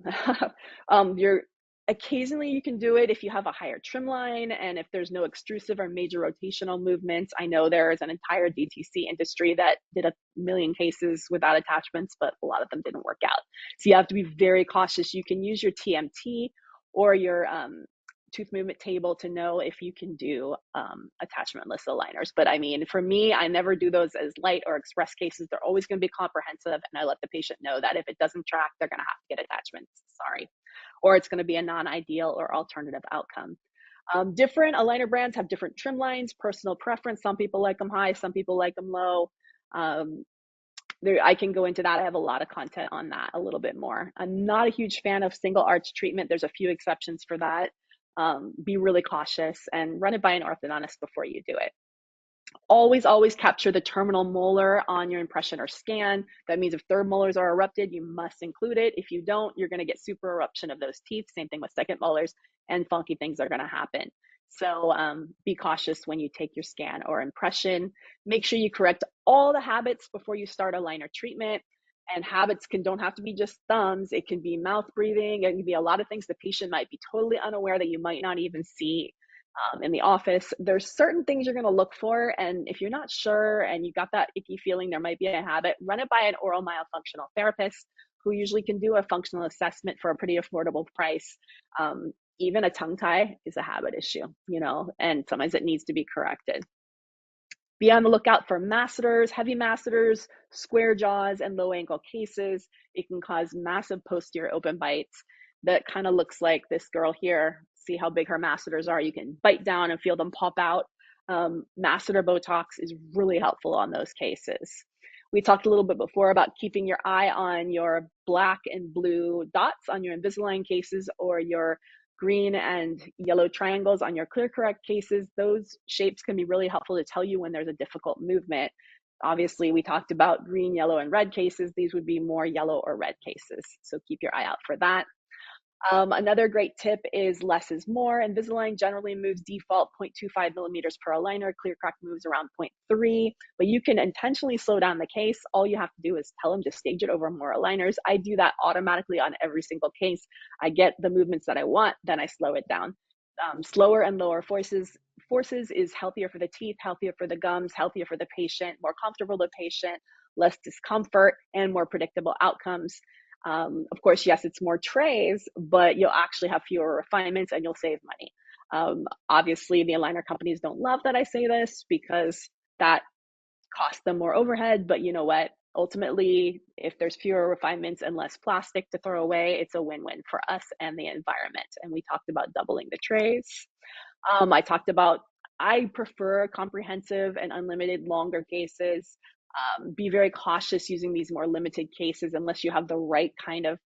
Occasionally you can do it if you have a higher trim line and if there's no extrusive or major rotational movements. I know there is an entire DTC industry that did a million cases without attachments, but a lot of them didn't work out. So you have to be very cautious. You can use your TMT or your tooth movement table to know if you can do attachmentless aligners. But I mean, for me, I never do those as light or express cases. They're always going to be comprehensive, and I let the patient know that if it doesn't track, they're going to have to get attachments. Sorry. Or it's going to be a non-ideal or alternative outcome. Different aligner brands have different trim lines, personal preference. Some people like them high, some people like them low. I can go into that. I have a lot of content on that a little bit more. I'm not a huge fan of single arch treatment. There's a few exceptions for that. Be really cautious and run it by an orthodontist before you do it. Always capture the terminal molar on your impression or scan. That means if third molars are erupted, you must include it. If you don't, you're going to get super eruption of those teeth. Same thing with second molars, and funky things are going to happen. So be cautious when you take your scan or impression. Make sure you correct all the habits before you start aligner treatment. And habits don't have to be just thumbs. It can be mouth breathing. It can be a lot of things the patient might be totally unaware that you might not even see in the office. There's certain things you're going to look for, and if you're not sure and you got that icky feeling there might be a habit, run it by an oral myofunctional therapist who usually can do a functional assessment for a pretty affordable price. Even a tongue tie is a habit issue, you know, and sometimes it needs to be corrected. Be on the lookout for masseters, heavy masseters, square jaws, and low ankle cases. It can cause massive posterior open bites that kind of looks like this girl here. See how big her masseters are? You can bite down and feel them pop out. Masseter Botox is really helpful on those cases. We talked a little bit before about keeping your eye on your black and blue dots on your Invisalign cases or your green and yellow triangles on your ClearCorrect cases. Those shapes can be really helpful to tell you when there's a difficult movement. Obviously, we talked about green, yellow, and red cases. These would be more yellow or red cases. So keep your eye out for that. Another great tip is less is more. Invisalign generally moves default 0.25 millimeters per aligner. ClearCorrect moves around 0.3, but you can intentionally slow down the case. All you have to do is tell them to stage it over more aligners. I do that automatically on every single case. I get the movements that I want, then I slow it down. Slower and lower forces is healthier for the teeth, healthier for the gums, healthier for the patient, more comfortable for the patient, less discomfort, and more predictable outcomes. Of course, yes, it's more trays, but you'll actually have fewer refinements and you'll save money. Obviously, the aligner companies don't love that I say this because that costs them more overhead, but you know what? Ultimately, if there's fewer refinements and less plastic to throw away, it's a win-win for us and the environment. And we talked about doubling the trays. I prefer comprehensive and unlimited longer cases. Be very cautious using these more limited cases unless you have the right kind of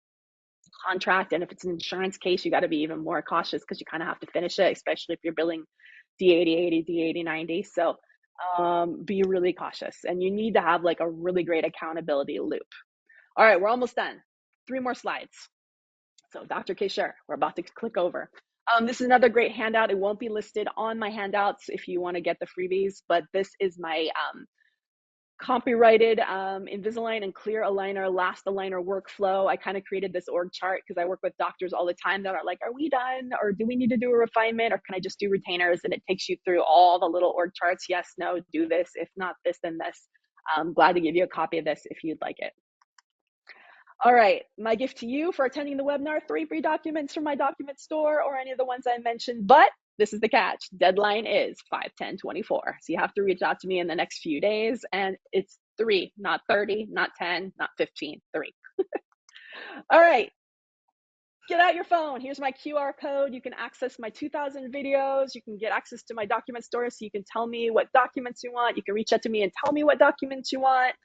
contract. And if it's an insurance case, you got to be even more cautious because you kind of have to finish it, especially if you're billing D8080, D8090. So be really cautious, and you need to have like a really great accountability loop. All right, we're almost done. 3 more slides. So Dr. Kesher, we're about to click over. This is another great handout. It won't be listed on my handouts if you want to get the freebies, but this is my copyrighted Invisalign and clear aligner last aligner workflow. I kind of created this org chart because I work with doctors all the time that are like, are we done? Or do we need to do a refinement? Or can I just do retainers? And it takes you through all the little org charts. Yes, no, do this. If not this, then this. I'm glad to give you a copy of this if you'd like it. All right, my gift to you for attending the webinar, 3 free documents from my document store or any of the ones I mentioned, but this is the catch. Deadline is 5/10/24. So you have to reach out to me in the next few days, and it's 3, not 30, not 10, not 15, 3. All right, get out your phone. Here's my QR code. You can access my 2,000 videos. You can get access to my document store so you can tell me what documents you want. You can reach out to me and tell me what documents you want,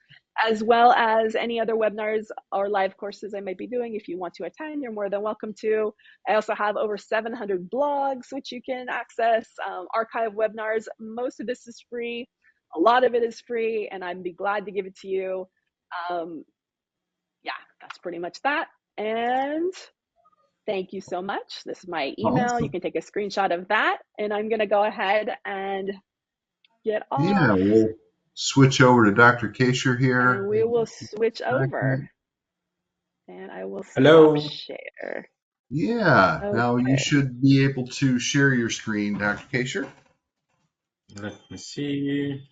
as well as any other webinars or live courses I might be doing. If you want to attend, you're more than welcome to. I also have over 700 blogs, which you can access, archive webinars. Most of this is free. A lot of it is free, and I'd be glad to give it to you. Yeah, that's pretty much that. And thank you so much. This is my email. Awesome. You can take a screenshot of that, and I'm going to go ahead and get Yeah, off, we'll switch over to Dr. Kasher and here. we will switch over, Second. and I will stop Hello. share. Yeah, now you Okay. should be able to share your screen, Dr. Kasher. Let me see.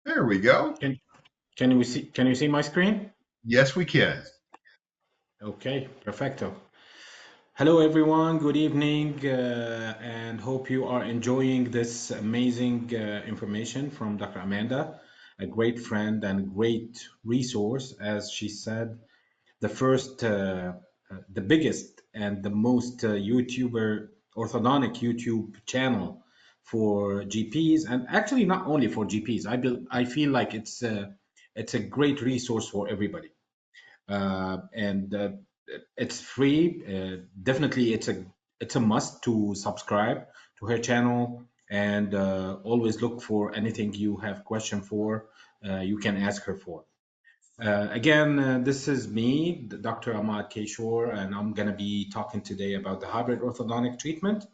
There we go. Can can you see my screen? Yes, we can. Okay, perfecto. Hello everyone. Good evening, and hope you are enjoying this amazing information from Dr. Amanda, a great friend and great resource, as she said. The first, the biggest and the most YouTuber, orthodontic YouTube channel for GPs, and actually not only for GPs. I feel like it's a great resource for everybody, and it's free. Definitely, it's a must to subscribe to her channel, and always look for anything you have question for. You can ask her for. Again, this is me, Dr. Ahmad Kishore, and I'm going to be talking today about the hybrid orthodontic treatment.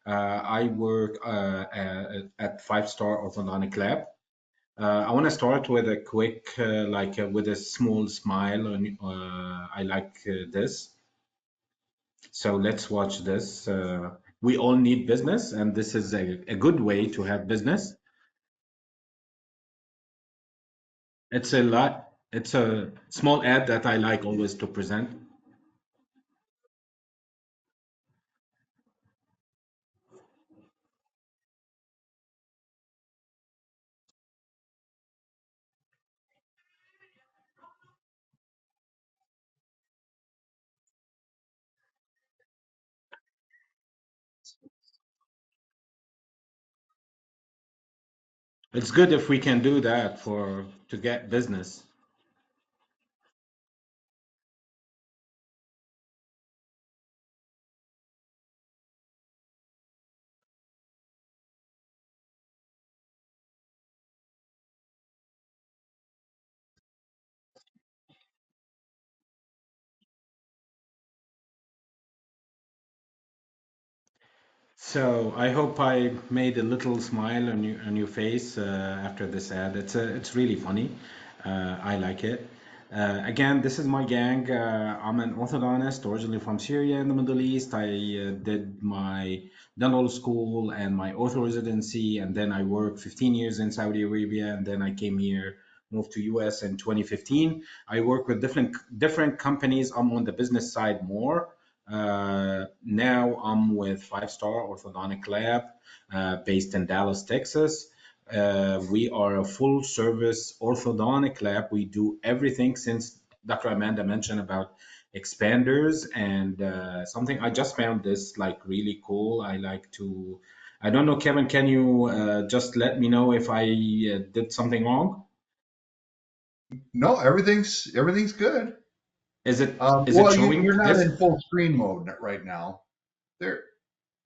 I work at 5-Star Orthodontic Lab. I want to start with a quick, with a small smile. I like this. So let's watch this. We all need business, and this is a good way to have business. It's a lot. It's a small ad that I like always to present. It's good if we can do that for to get business. So I hope I made a little smile on your face after this ad. It's really funny. I like it. Again, this is my gang. I'm an orthodontist originally from Syria in the Middle East. I did my dental school and my ortho residency, and then I worked 15 years in Saudi Arabia, and then I came here, moved to US in 2015. I work with different companies. I'm on the business side more. Now I'm with Five Star Orthodontic Lab, based in Dallas, Texas. We are a full service orthodontic lab. We do everything since Dr. Amanda mentioned about expanders and something I just found this like really cool. I don't know, Kevin, can you just let me know if I did something wrong? No, everything's good. Is it Well, showing you're not this? in full screen mode right now. There,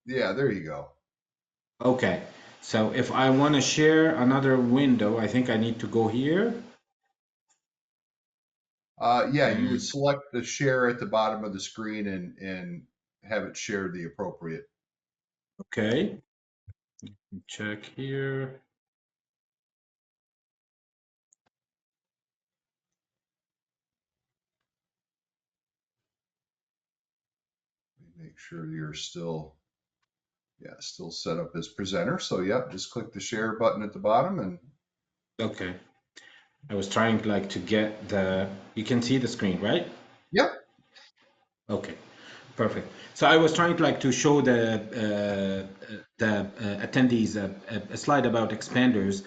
yeah, there you go. Okay, so if I want to share another window, I think I need to go here. Yeah, you would And select the share at the bottom of the screen and have it share the appropriate. okay, check here. Make sure you're still, yeah, still set up as presenter. So, yep, just click the share button at the bottom and Okay, I was trying like to get you can see the screen, right? yep. Okay, perfect. So I was trying to like to show the attendees a slide about expanders.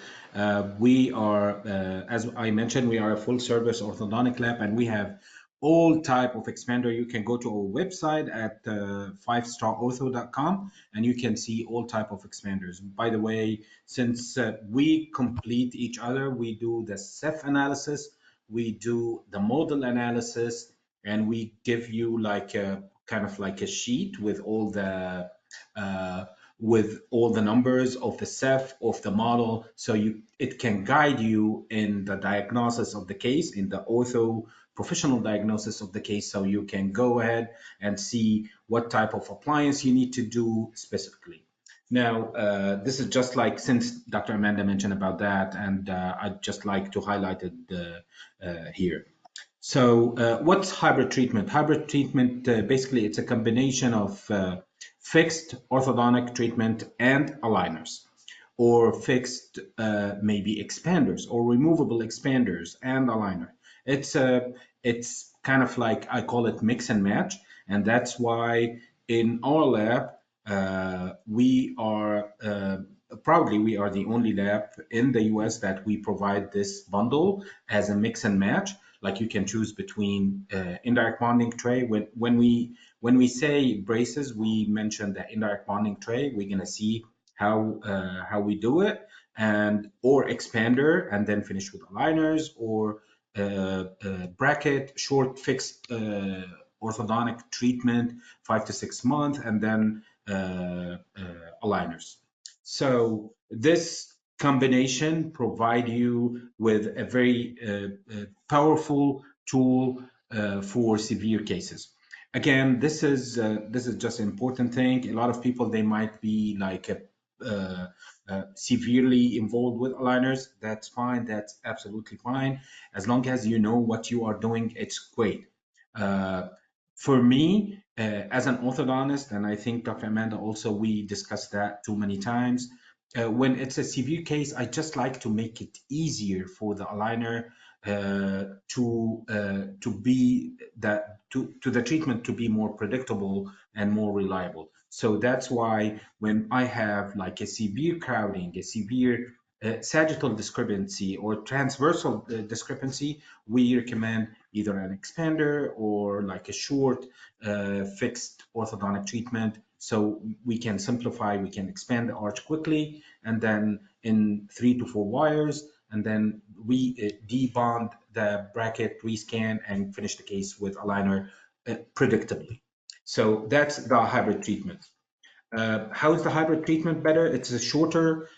We are, as I mentioned, we are a full service orthodontic lab, and we have all type of expander. You can go to our website at 5starortho.com, and you can see all type of expanders. By the way, since we complete each other, we do the self analysis, we do the model analysis, and we give you like a kind of like a sheet uh, with all the numbers of the CEF of the model, so it can guide you in the diagnosis of the case, in the ortho professional diagnosis of the case, so you can go ahead and see what type of appliance you need to do specifically. Now, this is just like since Dr. Amanda mentioned about that, and I'd just like to highlight it here. So, what's hybrid treatment? Hybrid treatment, basically, it's a combination of fixed orthodontic treatment and aligners, or fixed maybe expanders or removable expanders and aligner. It's kind of like I call it mix and match, and that's why in our lab we are proudly we are the only lab in the US that we provide this bundle as a mix and match. Like you can choose between indirect bonding tray. When we say braces, we mention the indirect bonding tray. We're gonna see how we do it, and or expander, and then finish with aligners, or bracket short fixed orthodontic treatment 5 to 6 months, and then aligners. So this combination provide you with a very powerful tool for severe cases. Again, this is just an important thing. A lot of people, they might be like severely involved with aligners. That's fine. That's absolutely fine. As long as you know what you are doing, it's great. Uh, for me, as an orthodontist, and I think Dr. Amanda also, we discussed that too many times. When it's a severe case, I just like to make it easier for the aligner to the treatment to be more predictable and more reliable. So that's why when I have like a severe crowding, a severe sagittal discrepancy or transversal discrepancy, we recommend either an expander or like a short fixed orthodontic treatment. So we can simplify, we can expand the arch quickly, and then in 3 to 4 wires, and then we debond the bracket, rescan, and finish the case with aligner predictably. So that's the hybrid treatment. How is the hybrid treatment better? It's a shorter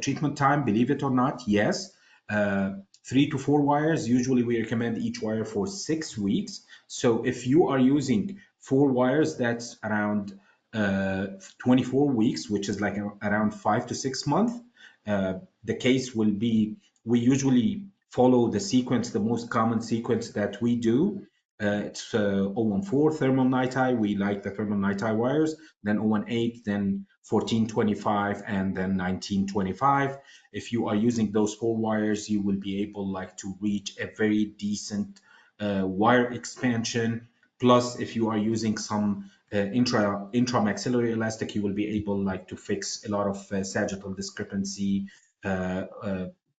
treatment time, believe it or not. Yes. 3 to 4 wires. Usually we recommend each wire for 6 weeks. So if you are using 4 wires, that's around 24 weeks, which is like around 5 to 6 months. The case will be, we usually follow the sequence, the most common sequence that we do. It's 014 thermal NiTi. We like the thermal NiTi wires, then 018, then 1425, and then 1925. If you are using those 4 wires, you will be able like to reach a very decent wire expansion. Plus, if you are using some intramaxillary elastic, you will be able like to fix a lot of sagittal discrepancy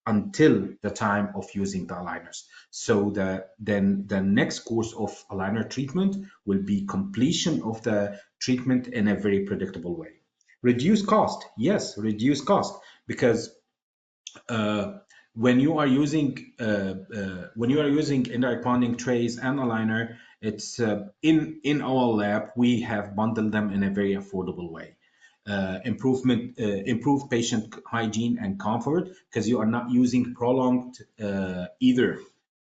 until the time of using the aligners. So then the next course of aligner treatment will be completion of the treatment in a very predictable way. Reduce cost, yes, reduce cost, because when you are using indirect bonding trays and aligner, it's in our lab we have bundled them in a very affordable way. Improved patient hygiene and comfort, because you are not using prolonged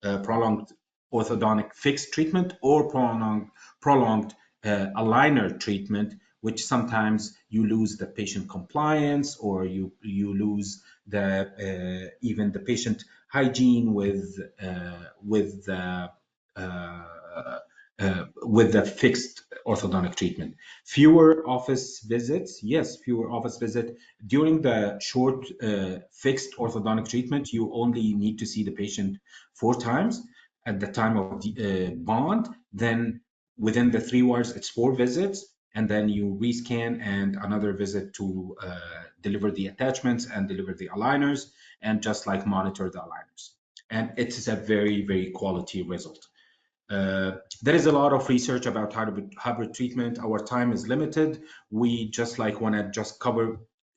prolonged orthodontic fixed treatment or prolonged aligner treatment, which sometimes you lose the patient compliance, or you lose the even the patient hygiene with the fixed orthodontic treatment. Fewer office visits, yes, fewer office visit. During the short fixed orthodontic treatment, you only need to see the patient 4 times at the time of the bond. Then within the 3 wires, it's 4 visits, and then you rescan and another visit to deliver the attachments and deliver the aligners, and just like monitor the aligners. And it is a very, very quality result. There is a lot of research about hybrid treatment. Our time is limited. We just like want to just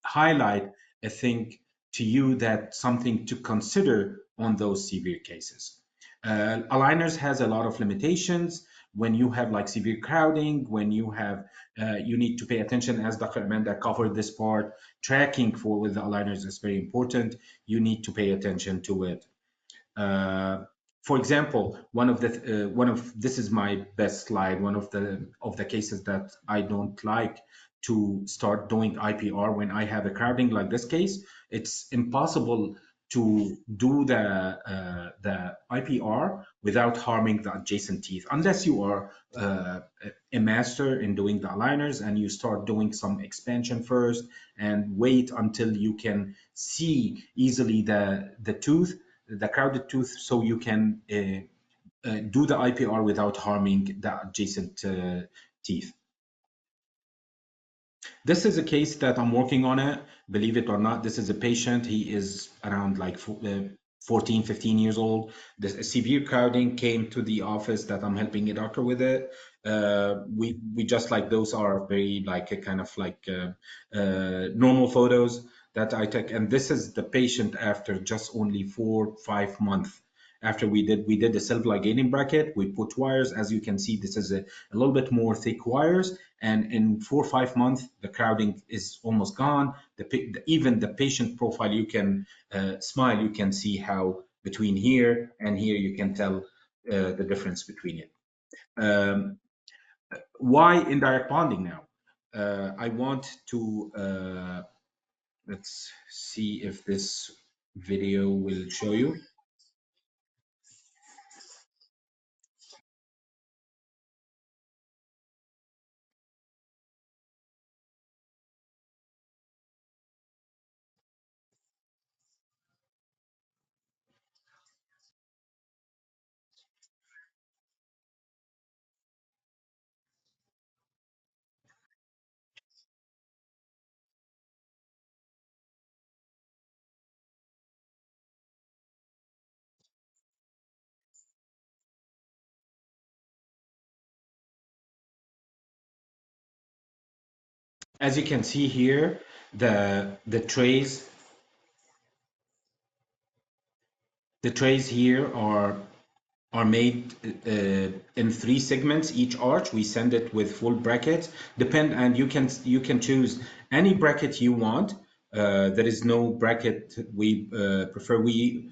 highlight a thing to you, that something to consider on those severe cases. Aligners has a lot of limitations. When you have like severe crowding, when you have, you need to pay attention, as Dr. Amanda covered this part. Tracking with the aligners is very important. You need to pay attention to it. For example, this is my best slide. One of the cases that I don't like to start doing IPR when I have a crowding like this case. It's impossible to do the IPR without harming the adjacent teeth, unless you are a master in doing the aligners and you start doing some expansion first and wait until you can see easily the tooth, the crowded tooth, so you can do the IPR without harming the adjacent teeth. This is a case that I'm working on it. Believe it or not, this is a patient. He is around like 14, 15 years old. The severe crowding came to the office that I'm helping a doctor with it. We just like, those are very like a kind of like normal photos that I take. And this is the patient after just only 4-5 months. After we did the self-ligating bracket, we put wires. As you can see, this is a little bit more thick wires. And in 4 or 5 months, the crowding is almost gone. Even the patient profile, you can smile, you can see how between here and here, you can tell the difference between it. Why indirect bonding now? I want to, let's see if this video will show you. As you can see here, the trays here are made in 3 segments each arch. We send it with full brackets. And you can choose any bracket you want. There is no bracket we prefer. We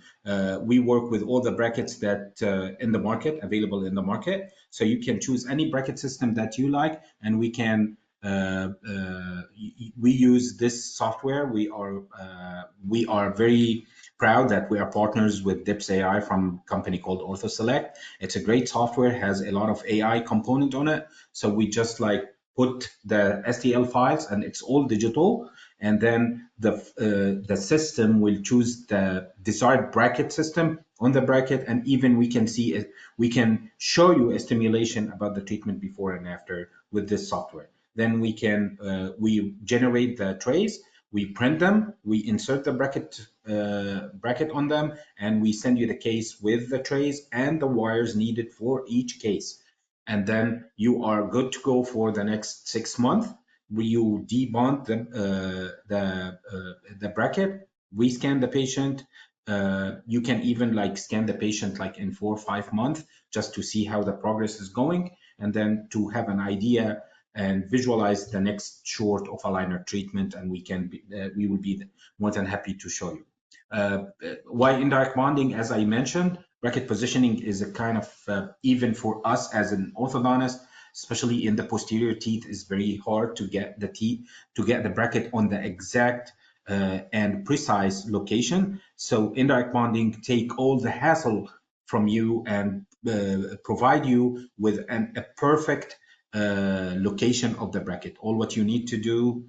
work with all the brackets that in the market, available in the market. So you can choose any bracket system that you like, and we can we use this software. We are very proud that we are partners with Dips AI from a company called Ortho Select. It's a great software, has a lot of AI component on it. So we just like put the STL files, and it's all digital. And then the system will choose the desired bracket system on the bracket, and even we can see it. We can show you a stimulation about the treatment before and after with this software. Then we generate the trays, we print them, we insert the bracket on them, and we send you the case with the trays and the wires needed for each case. And then you are good to go for the next 6 months. You debond the bracket, we scan the patient. You can even like scan the patient like in 4 or 5 months just to see how the progress is going, and then to have an idea and visualize the next short of aligner treatment, and we will be more than happy to show you. Why indirect bonding? As I mentioned, bracket positioning is a kind of even for us as an orthodontist, especially in the posterior teeth, is very hard to get the bracket on the exact and precise location. So indirect bonding take all the hassle from you and provide you with a perfect location of the bracket. All what you need to do,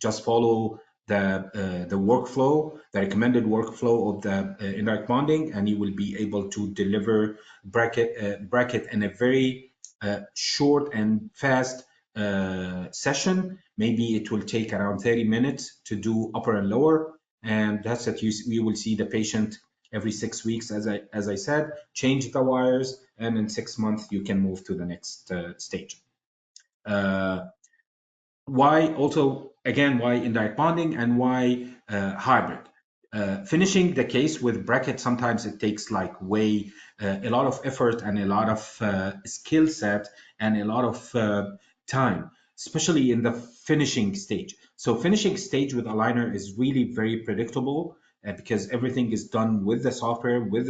just follow the workflow, the recommended workflow of the indirect bonding, and you will be able to deliver bracket in a very short and fast session. Maybe it will take around 30 minutes to do upper and lower, and that's it. You will see the patient every 6 weeks, as I said, change the wires, and in 6 months you can move to the next stage. Why also, again, why indirect bonding and why hybrid? Finishing the case with bracket, sometimes it takes like a lot of effort and a lot of skill set and a lot of time, especially in the finishing stage. So finishing stage with aligner is really very predictable because everything is done with the software, with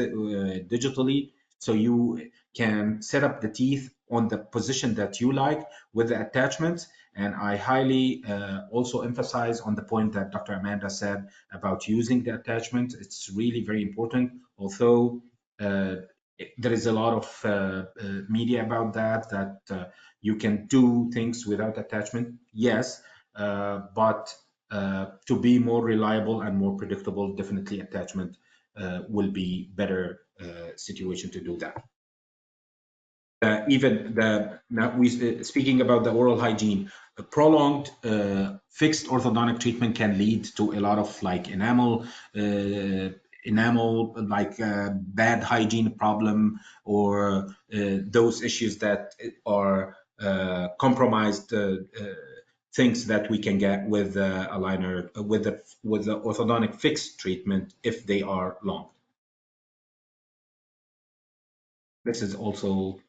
digitally. So you can set up the teeth on the position that you like with the attachments. And I highly also emphasize on the point that Dr. Amanda said about using the attachment. It's really very important. Although there is a lot of media about that you can do things without attachment. Yes, but to be more reliable and more predictable, definitely attachment will be better situation to do that. Speaking about the oral hygiene, a prolonged fixed orthodontic treatment can lead to a lot of like enamel like bad hygiene problem, or those issues that are compromised things that we can get with aligner with the orthodontic fixed treatment if they are long. This is also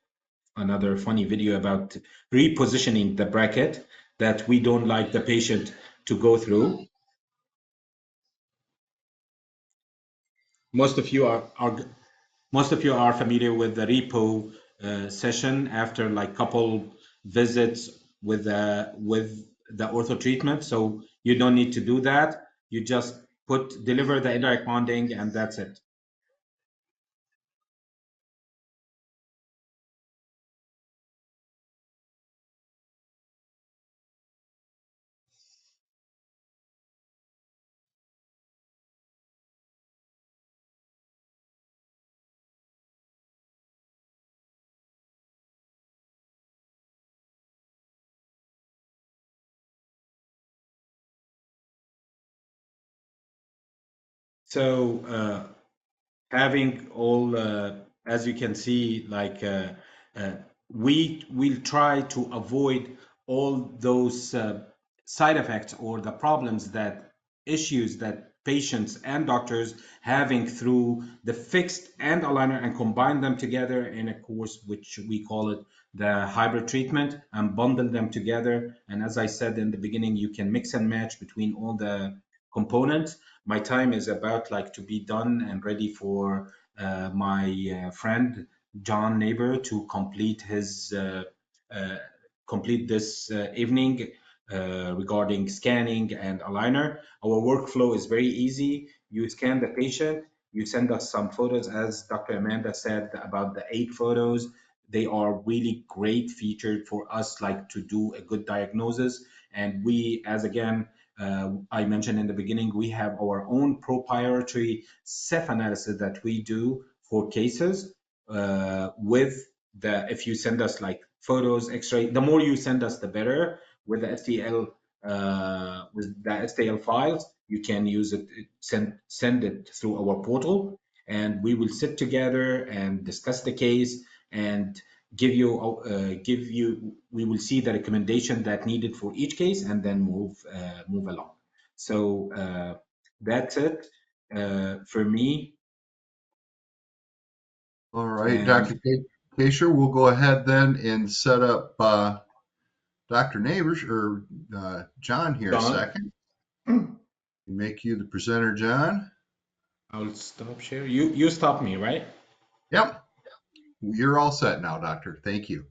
another funny video about repositioning the bracket that we don't like the patient to go through. Most of you are familiar with the repo session after like couple visits with the ortho treatment. So you don't need to do that. You just deliver the indirect bonding, and that's it. So having all, as you can see, like we will try to avoid all those side effects or the problems that issues that patients and doctors having through the fixed and aligner and combine them together in a course which we call it the hybrid treatment and bundle them together. And as I said in the beginning, you can mix and match between all the components. My time is about like to be done and ready for my friend John Neighbor to complete his uh, complete this evening regarding scanning and aligner. Our workflow is very easy. You scan the patient, you send us some photos, as Dr. Amanda said about the 8 photos. They are really great featured for us like to do a good diagnosis. And we, as again, I mentioned in the beginning, we have our own proprietary self analysis that we do for cases with the, if you send us like photos, X-ray, the more you send us, the better. With the STL files, you can use it, send it through our portal, and we will sit together and discuss the case and give you. We will see the recommendation that needed for each case, and then move along. So that's it for me. All right, And Dr. Kasher, we'll go ahead then and set up Dr. Neighbors or John here a John, second. Make you the presenter, John. I'll stop share. You stop me, right? Yep, you're all set now, Doctor. Thank you.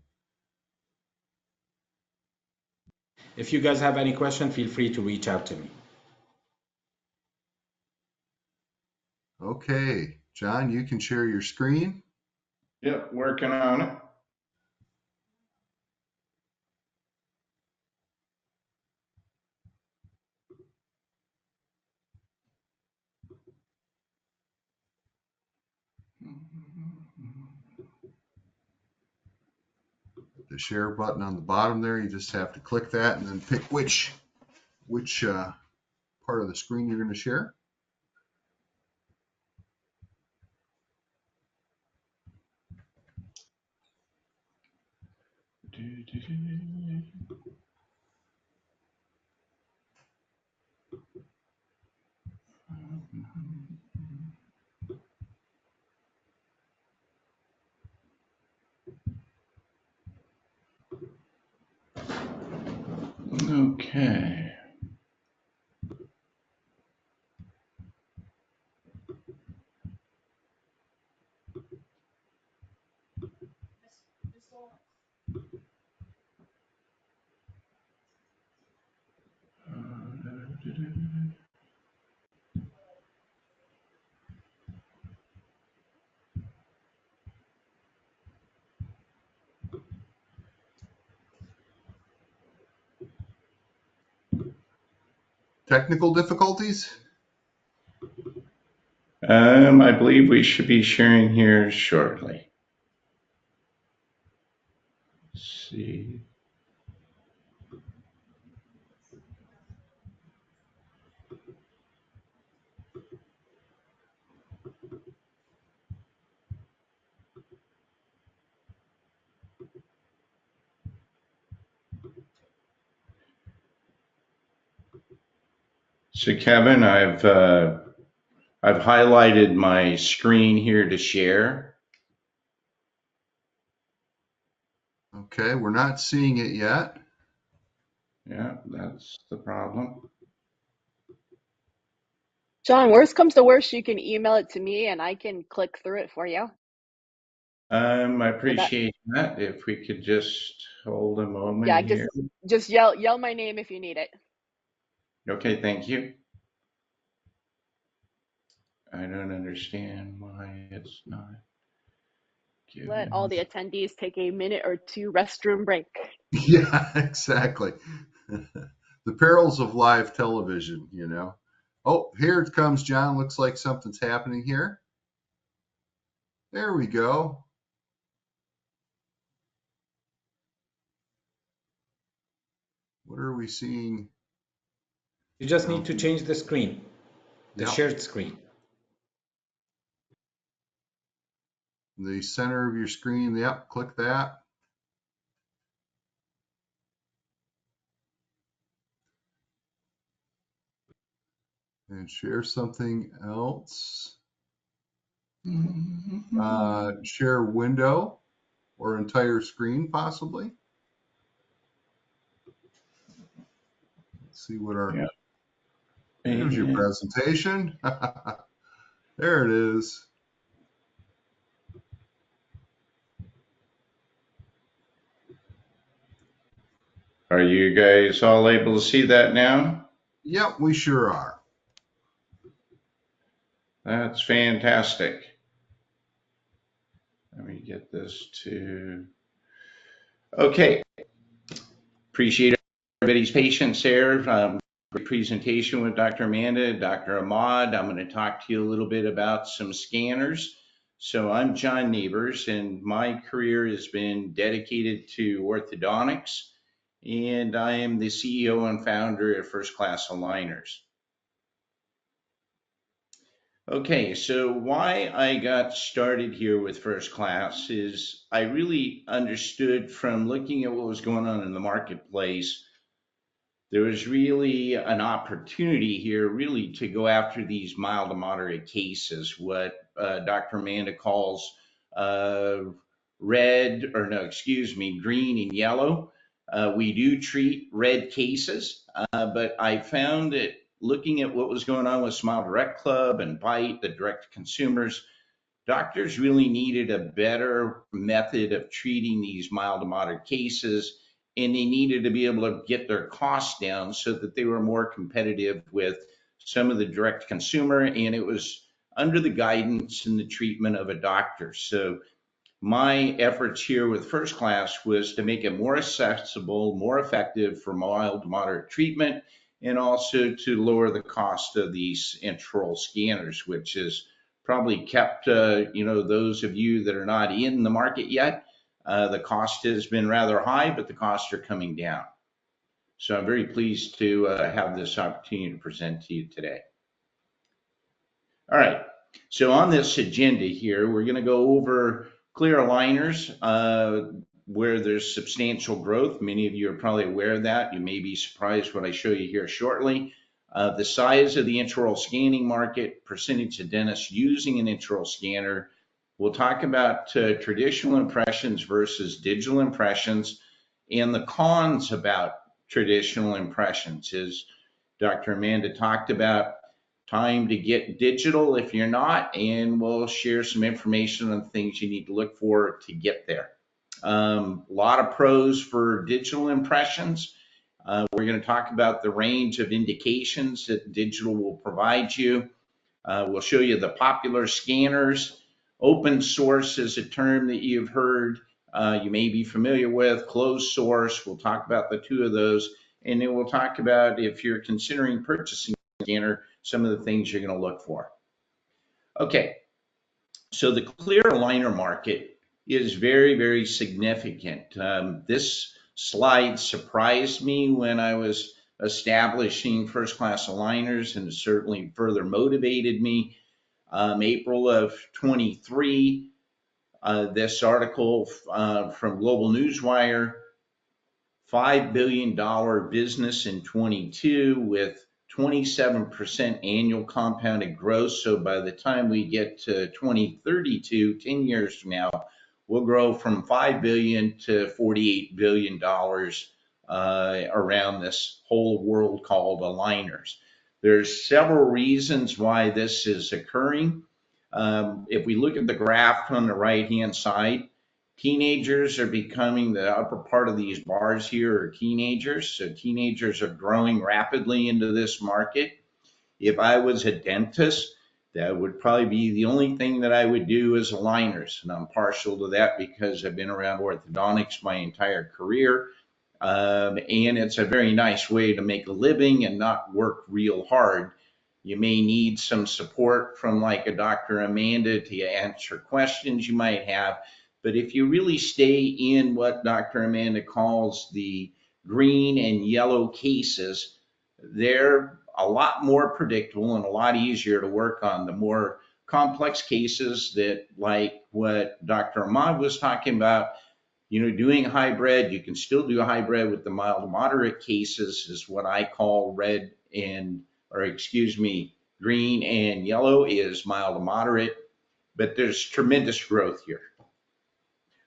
If you guys have any question, feel free to reach out to me. Okay, John, you can share your screen. Yep, working on it. The share button on the bottom there, you just have to click that and then pick which part of the screen you're going to share. Okay. Technical difficulties? I believe we should be sharing here shortly. Let's see. So Kevin, I've highlighted my screen here to share. Okay, we're not seeing it yet. Yeah, that's the problem. John, worst comes to worst, you can email it to me and I can click through it for you. I Would that, appreciate that. If we could just hold a moment yeah, here. just yell my name if you need it. Okay, thank you. I don't understand why it's not Let all giving. the attendees take a minute or two restroom break. Yeah, exactly. The perils of live television, you know. Oh, here it comes, John. Looks like something's happening here. There we go. What are we seeing? You just need Down to here? change the screen, the Yep. shared screen. The center of your screen. Yep. Click that. and share something else. Share window or entire screen possibly. Let's see what our, Yeah. there's your presentation. There it is. Are you guys all able to see that now? Yep, we sure are. That's fantastic. Let me get this to, okay. Appreciate everybody's patience there. Great presentation with Dr. Amanda, Dr. Ahmad. I'm going to talk to you a little bit about some scanners. So I'm John Neighbors, and my career has been dedicated to orthodontics, and I am the CEO and founder of First Class Aligners. Okay, so why I got started here with First Class is I really understood from looking at what was going on in the marketplace, there was really an opportunity here really to go after these mild to moderate cases, what Dr. Amanda calls red, or no, excuse me, green and yellow. We do treat red cases, but I found that looking at what was going on with SmileDirectClub and Bite, the direct to consumers, doctors really needed a better method of treating these mild to moderate cases, and they needed to be able to get their costs down so that they were more competitive with some of the direct consumer, and it was under the guidance and the treatment of a doctor. So my efforts here with First Class was to make it more accessible, more effective for mild to moderate treatment, and also to lower the cost of these intraoral scanners, which has probably kept, those of you that are not in the market yet, the cost has been rather high, but the costs are coming down. So I'm very pleased to have this opportunity to present to you today. All right, so on this agenda here, we're going to go over clear aligners, where there's substantial growth. Many of you are probably aware of that. You may be surprised what I show you here shortly. The size of the intraoral scanning market, percentage of dentists using an intraoral scanner. We'll talk about traditional impressions versus digital impressions, and the cons about traditional impressions. As Dr. Amanda talked about, time to get digital if you're not, and we'll share some information on things you need to look for to get there. A lot of pros for digital impressions. We're going to talk about the range of indications that digital will provide you. We'll show you the popular scanners. Open source is a term that you've heard, you may be familiar with. Closed source, we'll talk about the two of those. And then we'll talk about, if you're considering purchasing a scanner, some of the things you're going to look for. Okay, so the clear aligner market is very, very significant. This slide surprised me when I was establishing First Class Aligners, and certainly further motivated me. April of 23, this article from Global Newswire, $5 billion business in 22 with 27% annual compounded growth. So by the time we get to 2032, 10 years from now, we'll grow from $5 billion to $48 billion around this whole world called aligners. There's several reasons why this is occurring. If we look at the graph on the right-hand side, teenagers are becoming, the upper part of these bars here are teenagers. So teenagers are growing rapidly into this market. If I was a dentist, that would probably be the only thing that I would do is aligners. And I'm partial to that because I've been around orthodontics my entire career. And it's a very nice way to make a living and not work real hard. You may need some support from like a Dr. Amanda to answer questions you might have. But if you really stay in what Dr. Amanda calls the green and yellow cases, they're a lot more predictable and a lot easier to work on. The more complex cases that, like what Dr. Ahmad was talking about, doing hybrid, you can still do a hybrid with the mild to moderate cases, is what I call green, and yellow is mild to moderate, but there's tremendous growth here.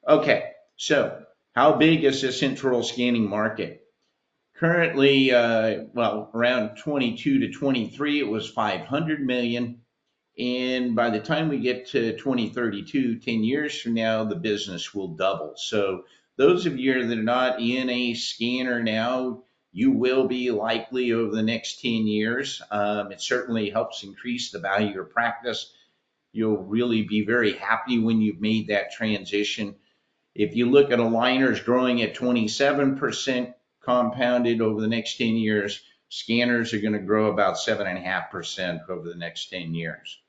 Okay, so how big is this intraoral scanning market? Currently, well, around 22 to 23, it was 500 million. And by the time we get to 2032, 10 years from now, the business will double. So those of you that are not in a scanner now, you will be likely over the next 10 years. It certainly helps increase the value of your practice. You'll really be very happy when you've made that transition. If you look at aligners growing at 27% compounded over the next 10 years, scanners are going to grow about 7.5% over the next 10 years.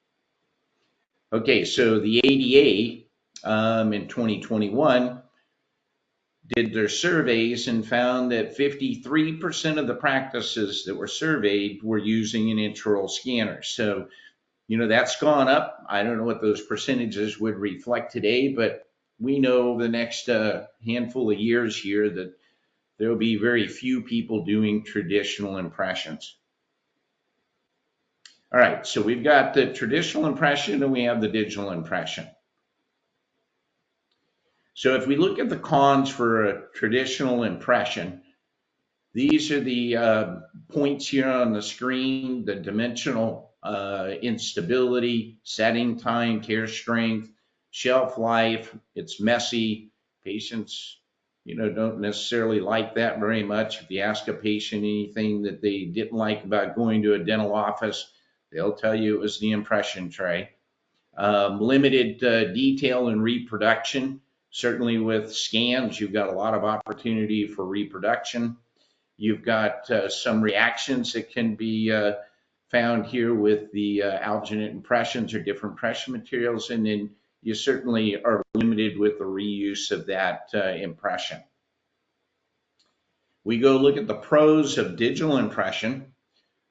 Okay, so the ADA in 2021 did their surveys and found that 53% of the practices that were surveyed were using an intraoral scanner. So, that's gone up. I don't know what those percentages would reflect today, but we know over the next handful of years here that there will be very few people doing traditional impressions. All right, so we've got the traditional impression and we have the digital impression. So if we look at the cons for a traditional impression, these are the points here on the screen, the dimensional instability, setting time, tear strength, shelf life. It's messy. Patients, don't necessarily like that very much. If you ask a patient anything that they didn't like about going to a dental office, they'll tell you it was the impression tray. Limited detail and reproduction. Certainly with scans, you've got a lot of opportunity for reproduction. You've got some reactions that can be found here with the alginate impressions or different impression materials, and then you certainly are limited with the reuse of that impression. We go look at the pros of digital impression.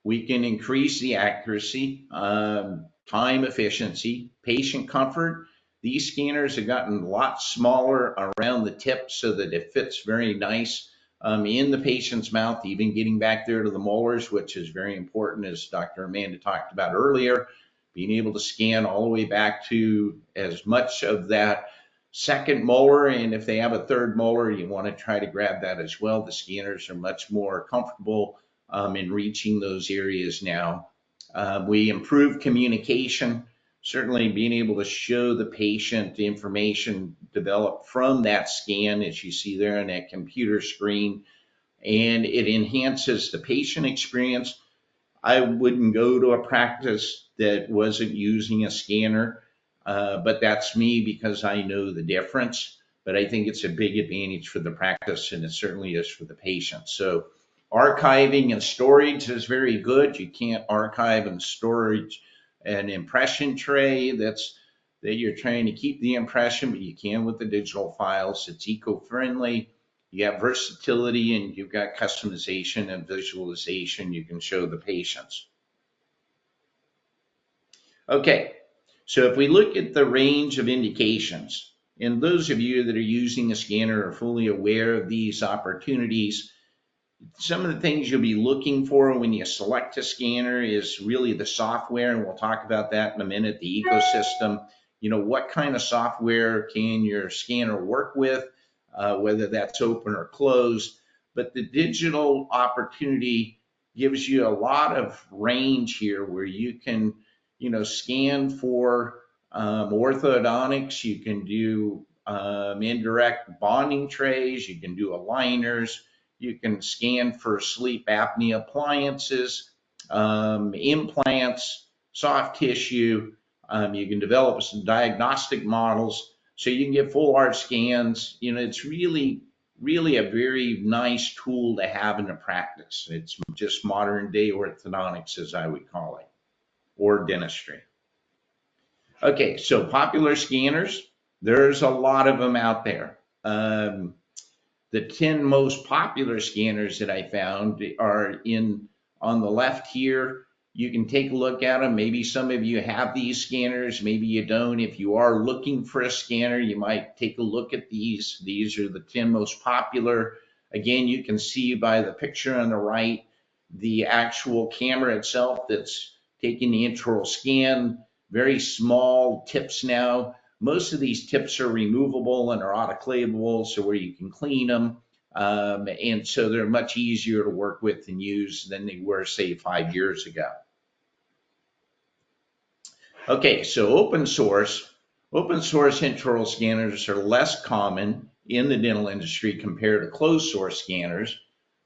We can increase the accuracy, time efficiency, patient comfort. These scanners have gotten a lot smaller around the tip so that it fits very nice in the patient's mouth, even getting back there to the molars, which is very important, as Dr. Amanda talked about earlier, being able to scan all the way back to as much of that second molar. And if they have a third molar, you want to try to grab that as well. The scanners are much more comfortable in reaching those areas now. We improve communication. Certainly being able to show the patient the information developed from that scan, as you see there on that computer screen, and it enhances the patient experience. I wouldn't go to a practice that wasn't using a scanner, but that's me because I know the difference. But I think it's a big advantage for the practice, and it certainly is for the patient. So archiving and storage is very good. You can't archive and storage an impression tray that you're trying to keep the impression, but you can with the digital files. It's eco-friendly. You have versatility, and you've got customization and visualization you can show the patients. Okay, so if we look at the range of indications, and those of you that are using a scanner are fully aware of these opportunities, some of the things you'll be looking for when you select a scanner is really the software, and we'll talk about that in a minute, the ecosystem. What kind of software can your scanner work with, whether that's open or closed. But the digital opportunity gives you a lot of range here where you can, scan for orthodontics, you can do indirect bonding trays, you can do aligners, you can scan for sleep apnea appliances, implants, soft tissue. You can develop some diagnostic models so you can get full art scans. It's really a very nice tool to have in a practice. It's just modern day orthodontics, as I would call it, or dentistry. Okay, so popular scanners, there's a lot of them out there. The 10 most popular scanners that I found are on the left here. You can take a look at them. Maybe some of you have these scanners, maybe you don't. If you are looking for a scanner, you might take a look at these. These are the 10 most popular. Again, you can see by the picture on the right, the actual camera itself that's taking the intraoral scan, very small tips now. Most of these tips are removable and are autoclavable, so where you can clean them. And so they're much easier to work with and use than they were, say, 5 years ago. Okay, so open source intraoral scanners are less common in the dental industry compared to closed source scanners,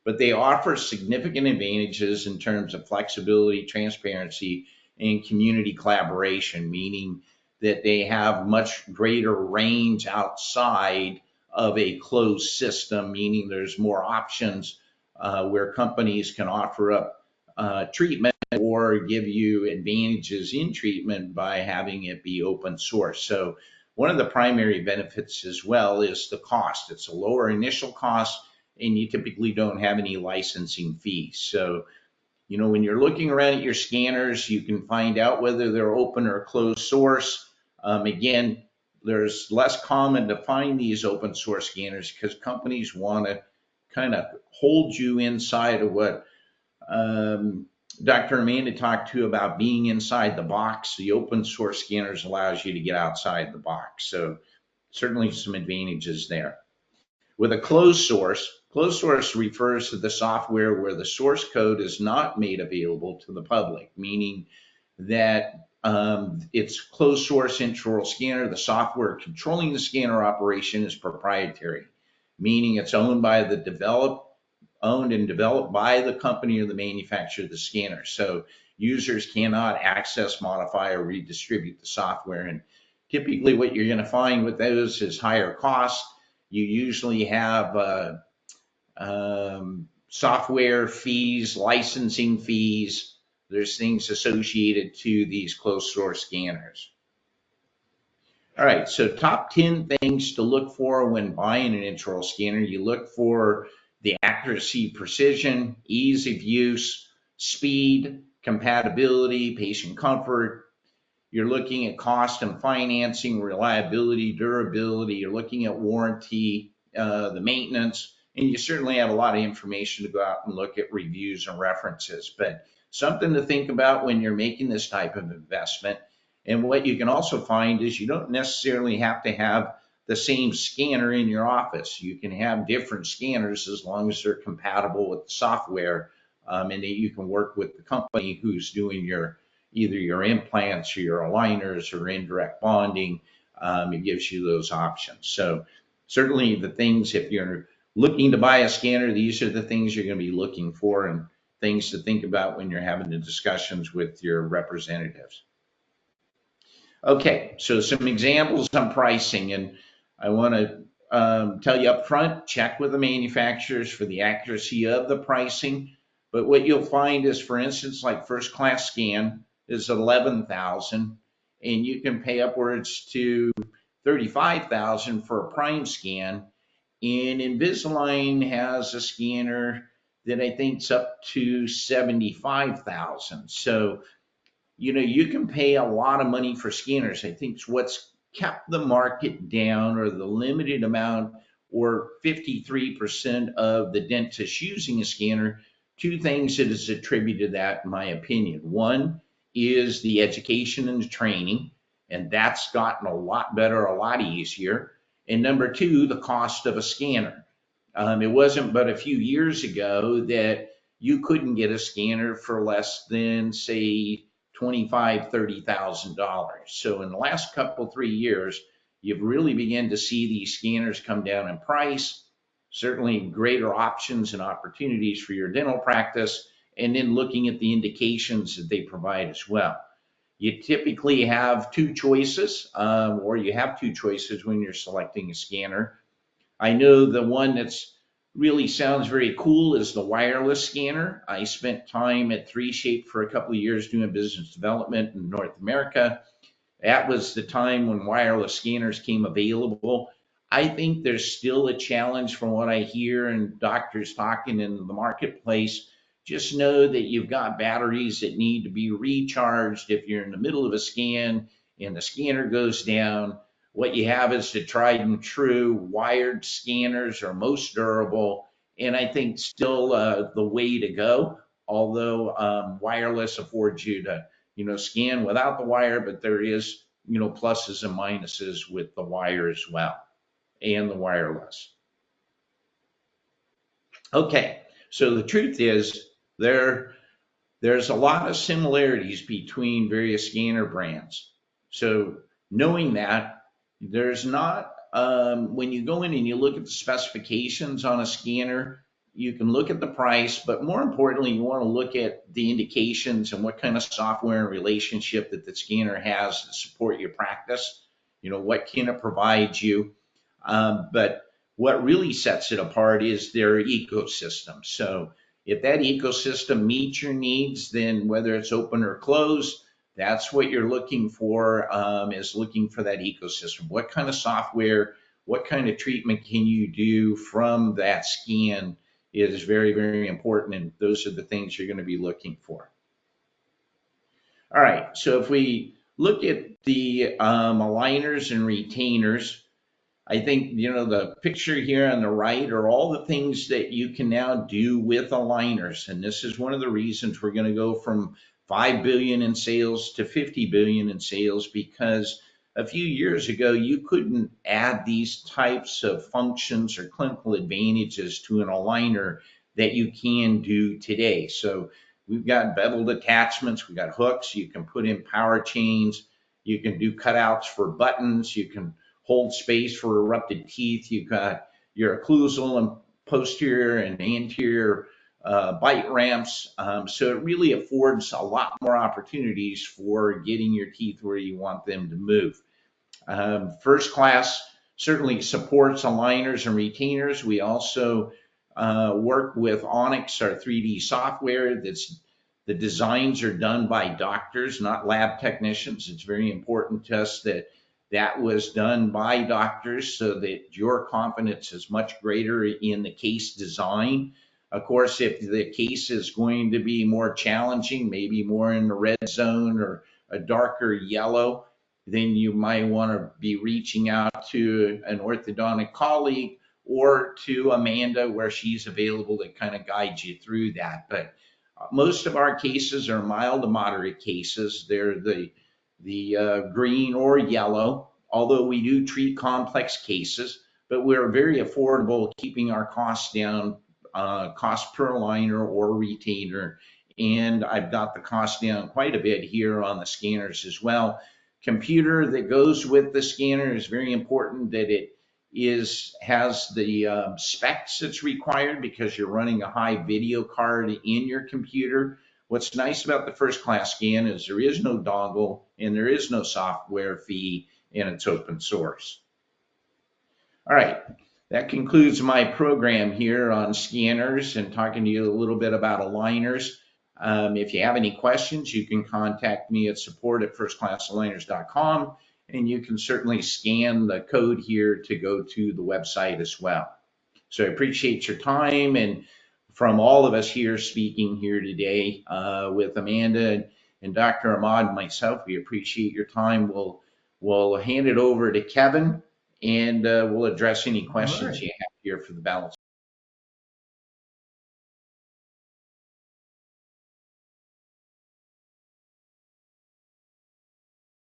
but they offer significant advantages in terms of flexibility, transparency, and community collaboration, meaning that they have much greater range outside of a closed system, meaning there's more options where companies can offer up treatment or give you advantages in treatment by having it be open source. So one of the primary benefits as well is the cost. It's a lower initial cost, and you typically don't have any licensing fees. So, you know, when you're looking around at your scanners, you can find out whether they're open or closed source. Again, there's less common to find these open source scanners because companies want to kind of hold you inside of what Dr. Amanda talked to about being inside the box. The open source scanners allows you to get outside the box. So certainly some advantages there. With a closed source refers to the software where the source code is not made available to the public, meaning that it's closed source intraoral scanner. The software controlling the scanner operation is proprietary, meaning it's owned and developed by the company or the manufacturer of the scanner. So users cannot access, modify, or redistribute the software. And typically what you're going to find with those is higher costs. You usually have software fees, licensing fees. There's things associated to these closed source scanners. All right, so top 10 things to look for when buying an intraoral scanner. You look for the accuracy, precision, ease of use, speed, compatibility, patient comfort. You're looking at cost and financing, reliability, durability. You're looking at warranty, the maintenance, and you certainly have a lot of information to go out and look at reviews and references. But something to think about when you're making this type of investment. And what you can also find is you don't necessarily have to have the same scanner in your office. You can have different scanners as long as they're compatible with the software, and that you can work with the company who's doing either your implants or your aligners or indirect bonding. It gives you those options. So certainly the things, if you're looking to buy a scanner, these are the things you're going to be looking for and things to think about when you're having the discussions with your representatives. Okay, so some examples on pricing, and I want to tell you up front, check with the manufacturers for the accuracy of the pricing. But what you'll find is, for instance, like first class scan is $11,000, and you can pay upwards to $35,000 for a prime scan. And Invisalign has a scanner that I think's up to $75,000. So you know, you can pay a lot of money for scanners. I think what's kept the market down, or the limited amount, or 53% of the dentists using a scanner, two things that is attributed to that, in my opinion. One is the education and the training, and that's gotten a lot better, a lot easier. And number two, the cost of a scanner. It wasn't but a few years ago that you couldn't get a scanner for less than, say, $25,000, $30,000. So in the last couple, 3 years, you've really begun to see these scanners come down in price, certainly greater options and opportunities for your dental practice, and then looking at the indications that they provide as well. You typically have two choices, or you have two choices when you're selecting a scanner. I know the one that's really sounds very cool is the wireless scanner. I spent time at 3Shape for a couple of years doing business development in North America. That was the time when wireless scanners came available. I think there's still a challenge from what I hear and doctors talking in the marketplace. Just know that you've got batteries that need to be recharged if you're in the middle of a scan and the scanner goes down. What you have is the tried and true wired scanners are most durable, and I think still the way to go, although wireless affords you to scan without the wire, but there is, pluses and minuses with the wire as well, and the wireless. Okay, so the truth is there's a lot of similarities between various scanner brands. So knowing that, there's not, when you go in and you look at the specifications on a scanner, you can look at the price, but more importantly, you want to look at the indications and what kind of software and relationship that the scanner has to support your practice. What can it provide you? But what really sets it apart is their ecosystem. So if that ecosystem meets your needs, then whether it's open or closed, that's what you're looking for, is looking for that ecosystem. What kind of software, what kind of treatment can you do from that scan is very, very important, and those are the things you're going to be looking for. All right, so if we look at the aligners and retainers, I think, the picture here on the right are all the things that you can now do with aligners. And this is one of the reasons we're going to go from 5 billion in sales to 50 billion in sales, because a few years ago, you couldn't add these types of functions or clinical advantages to an aligner that you can do today. So we've got beveled attachments, we've got hooks, you can put in power chains, you can do cutouts for buttons, you can hold space for erupted teeth. You've got your occlusal and posterior and anterior bite ramps. So it really affords a lot more opportunities for getting your teeth where you want them to move. First Class certainly supports aligners and retainers. We also work with Onyx, our 3D software. The designs are done by doctors, not lab technicians. It's very important to us that was done by doctors so that your confidence is much greater in the case design. Of course, if the case is going to be more challenging, maybe more in the red zone or a darker yellow, then you might want to be reaching out to an orthodontic colleague or to Amanda, where she's available to kind of guide you through that. But most of our cases are mild to moderate cases. They're the green or yellow, although we do treat complex cases, but we're very affordable, keeping our costs down, cost per aligner or retainer. And I've got the cost down quite a bit here on the scanners as well. Computer that goes with the scanner is very important, that it has the specs that's required, because you're running a high video card in your computer. What's nice about the First Class scan is there is no dongle and there is no software fee, and it's open source. All right, that concludes my program here on scanners and talking to you a little bit about aligners. If you have any questions, you can contact me at support@firstclassaligners.com, and you can certainly scan the code here to go to the website as well. So I appreciate your time, and from all of us here speaking here today with Amanda and Dr. Ahmad and myself, we appreciate your time. We'll hand it over to Kevin, and we'll address any questions you have here for the balance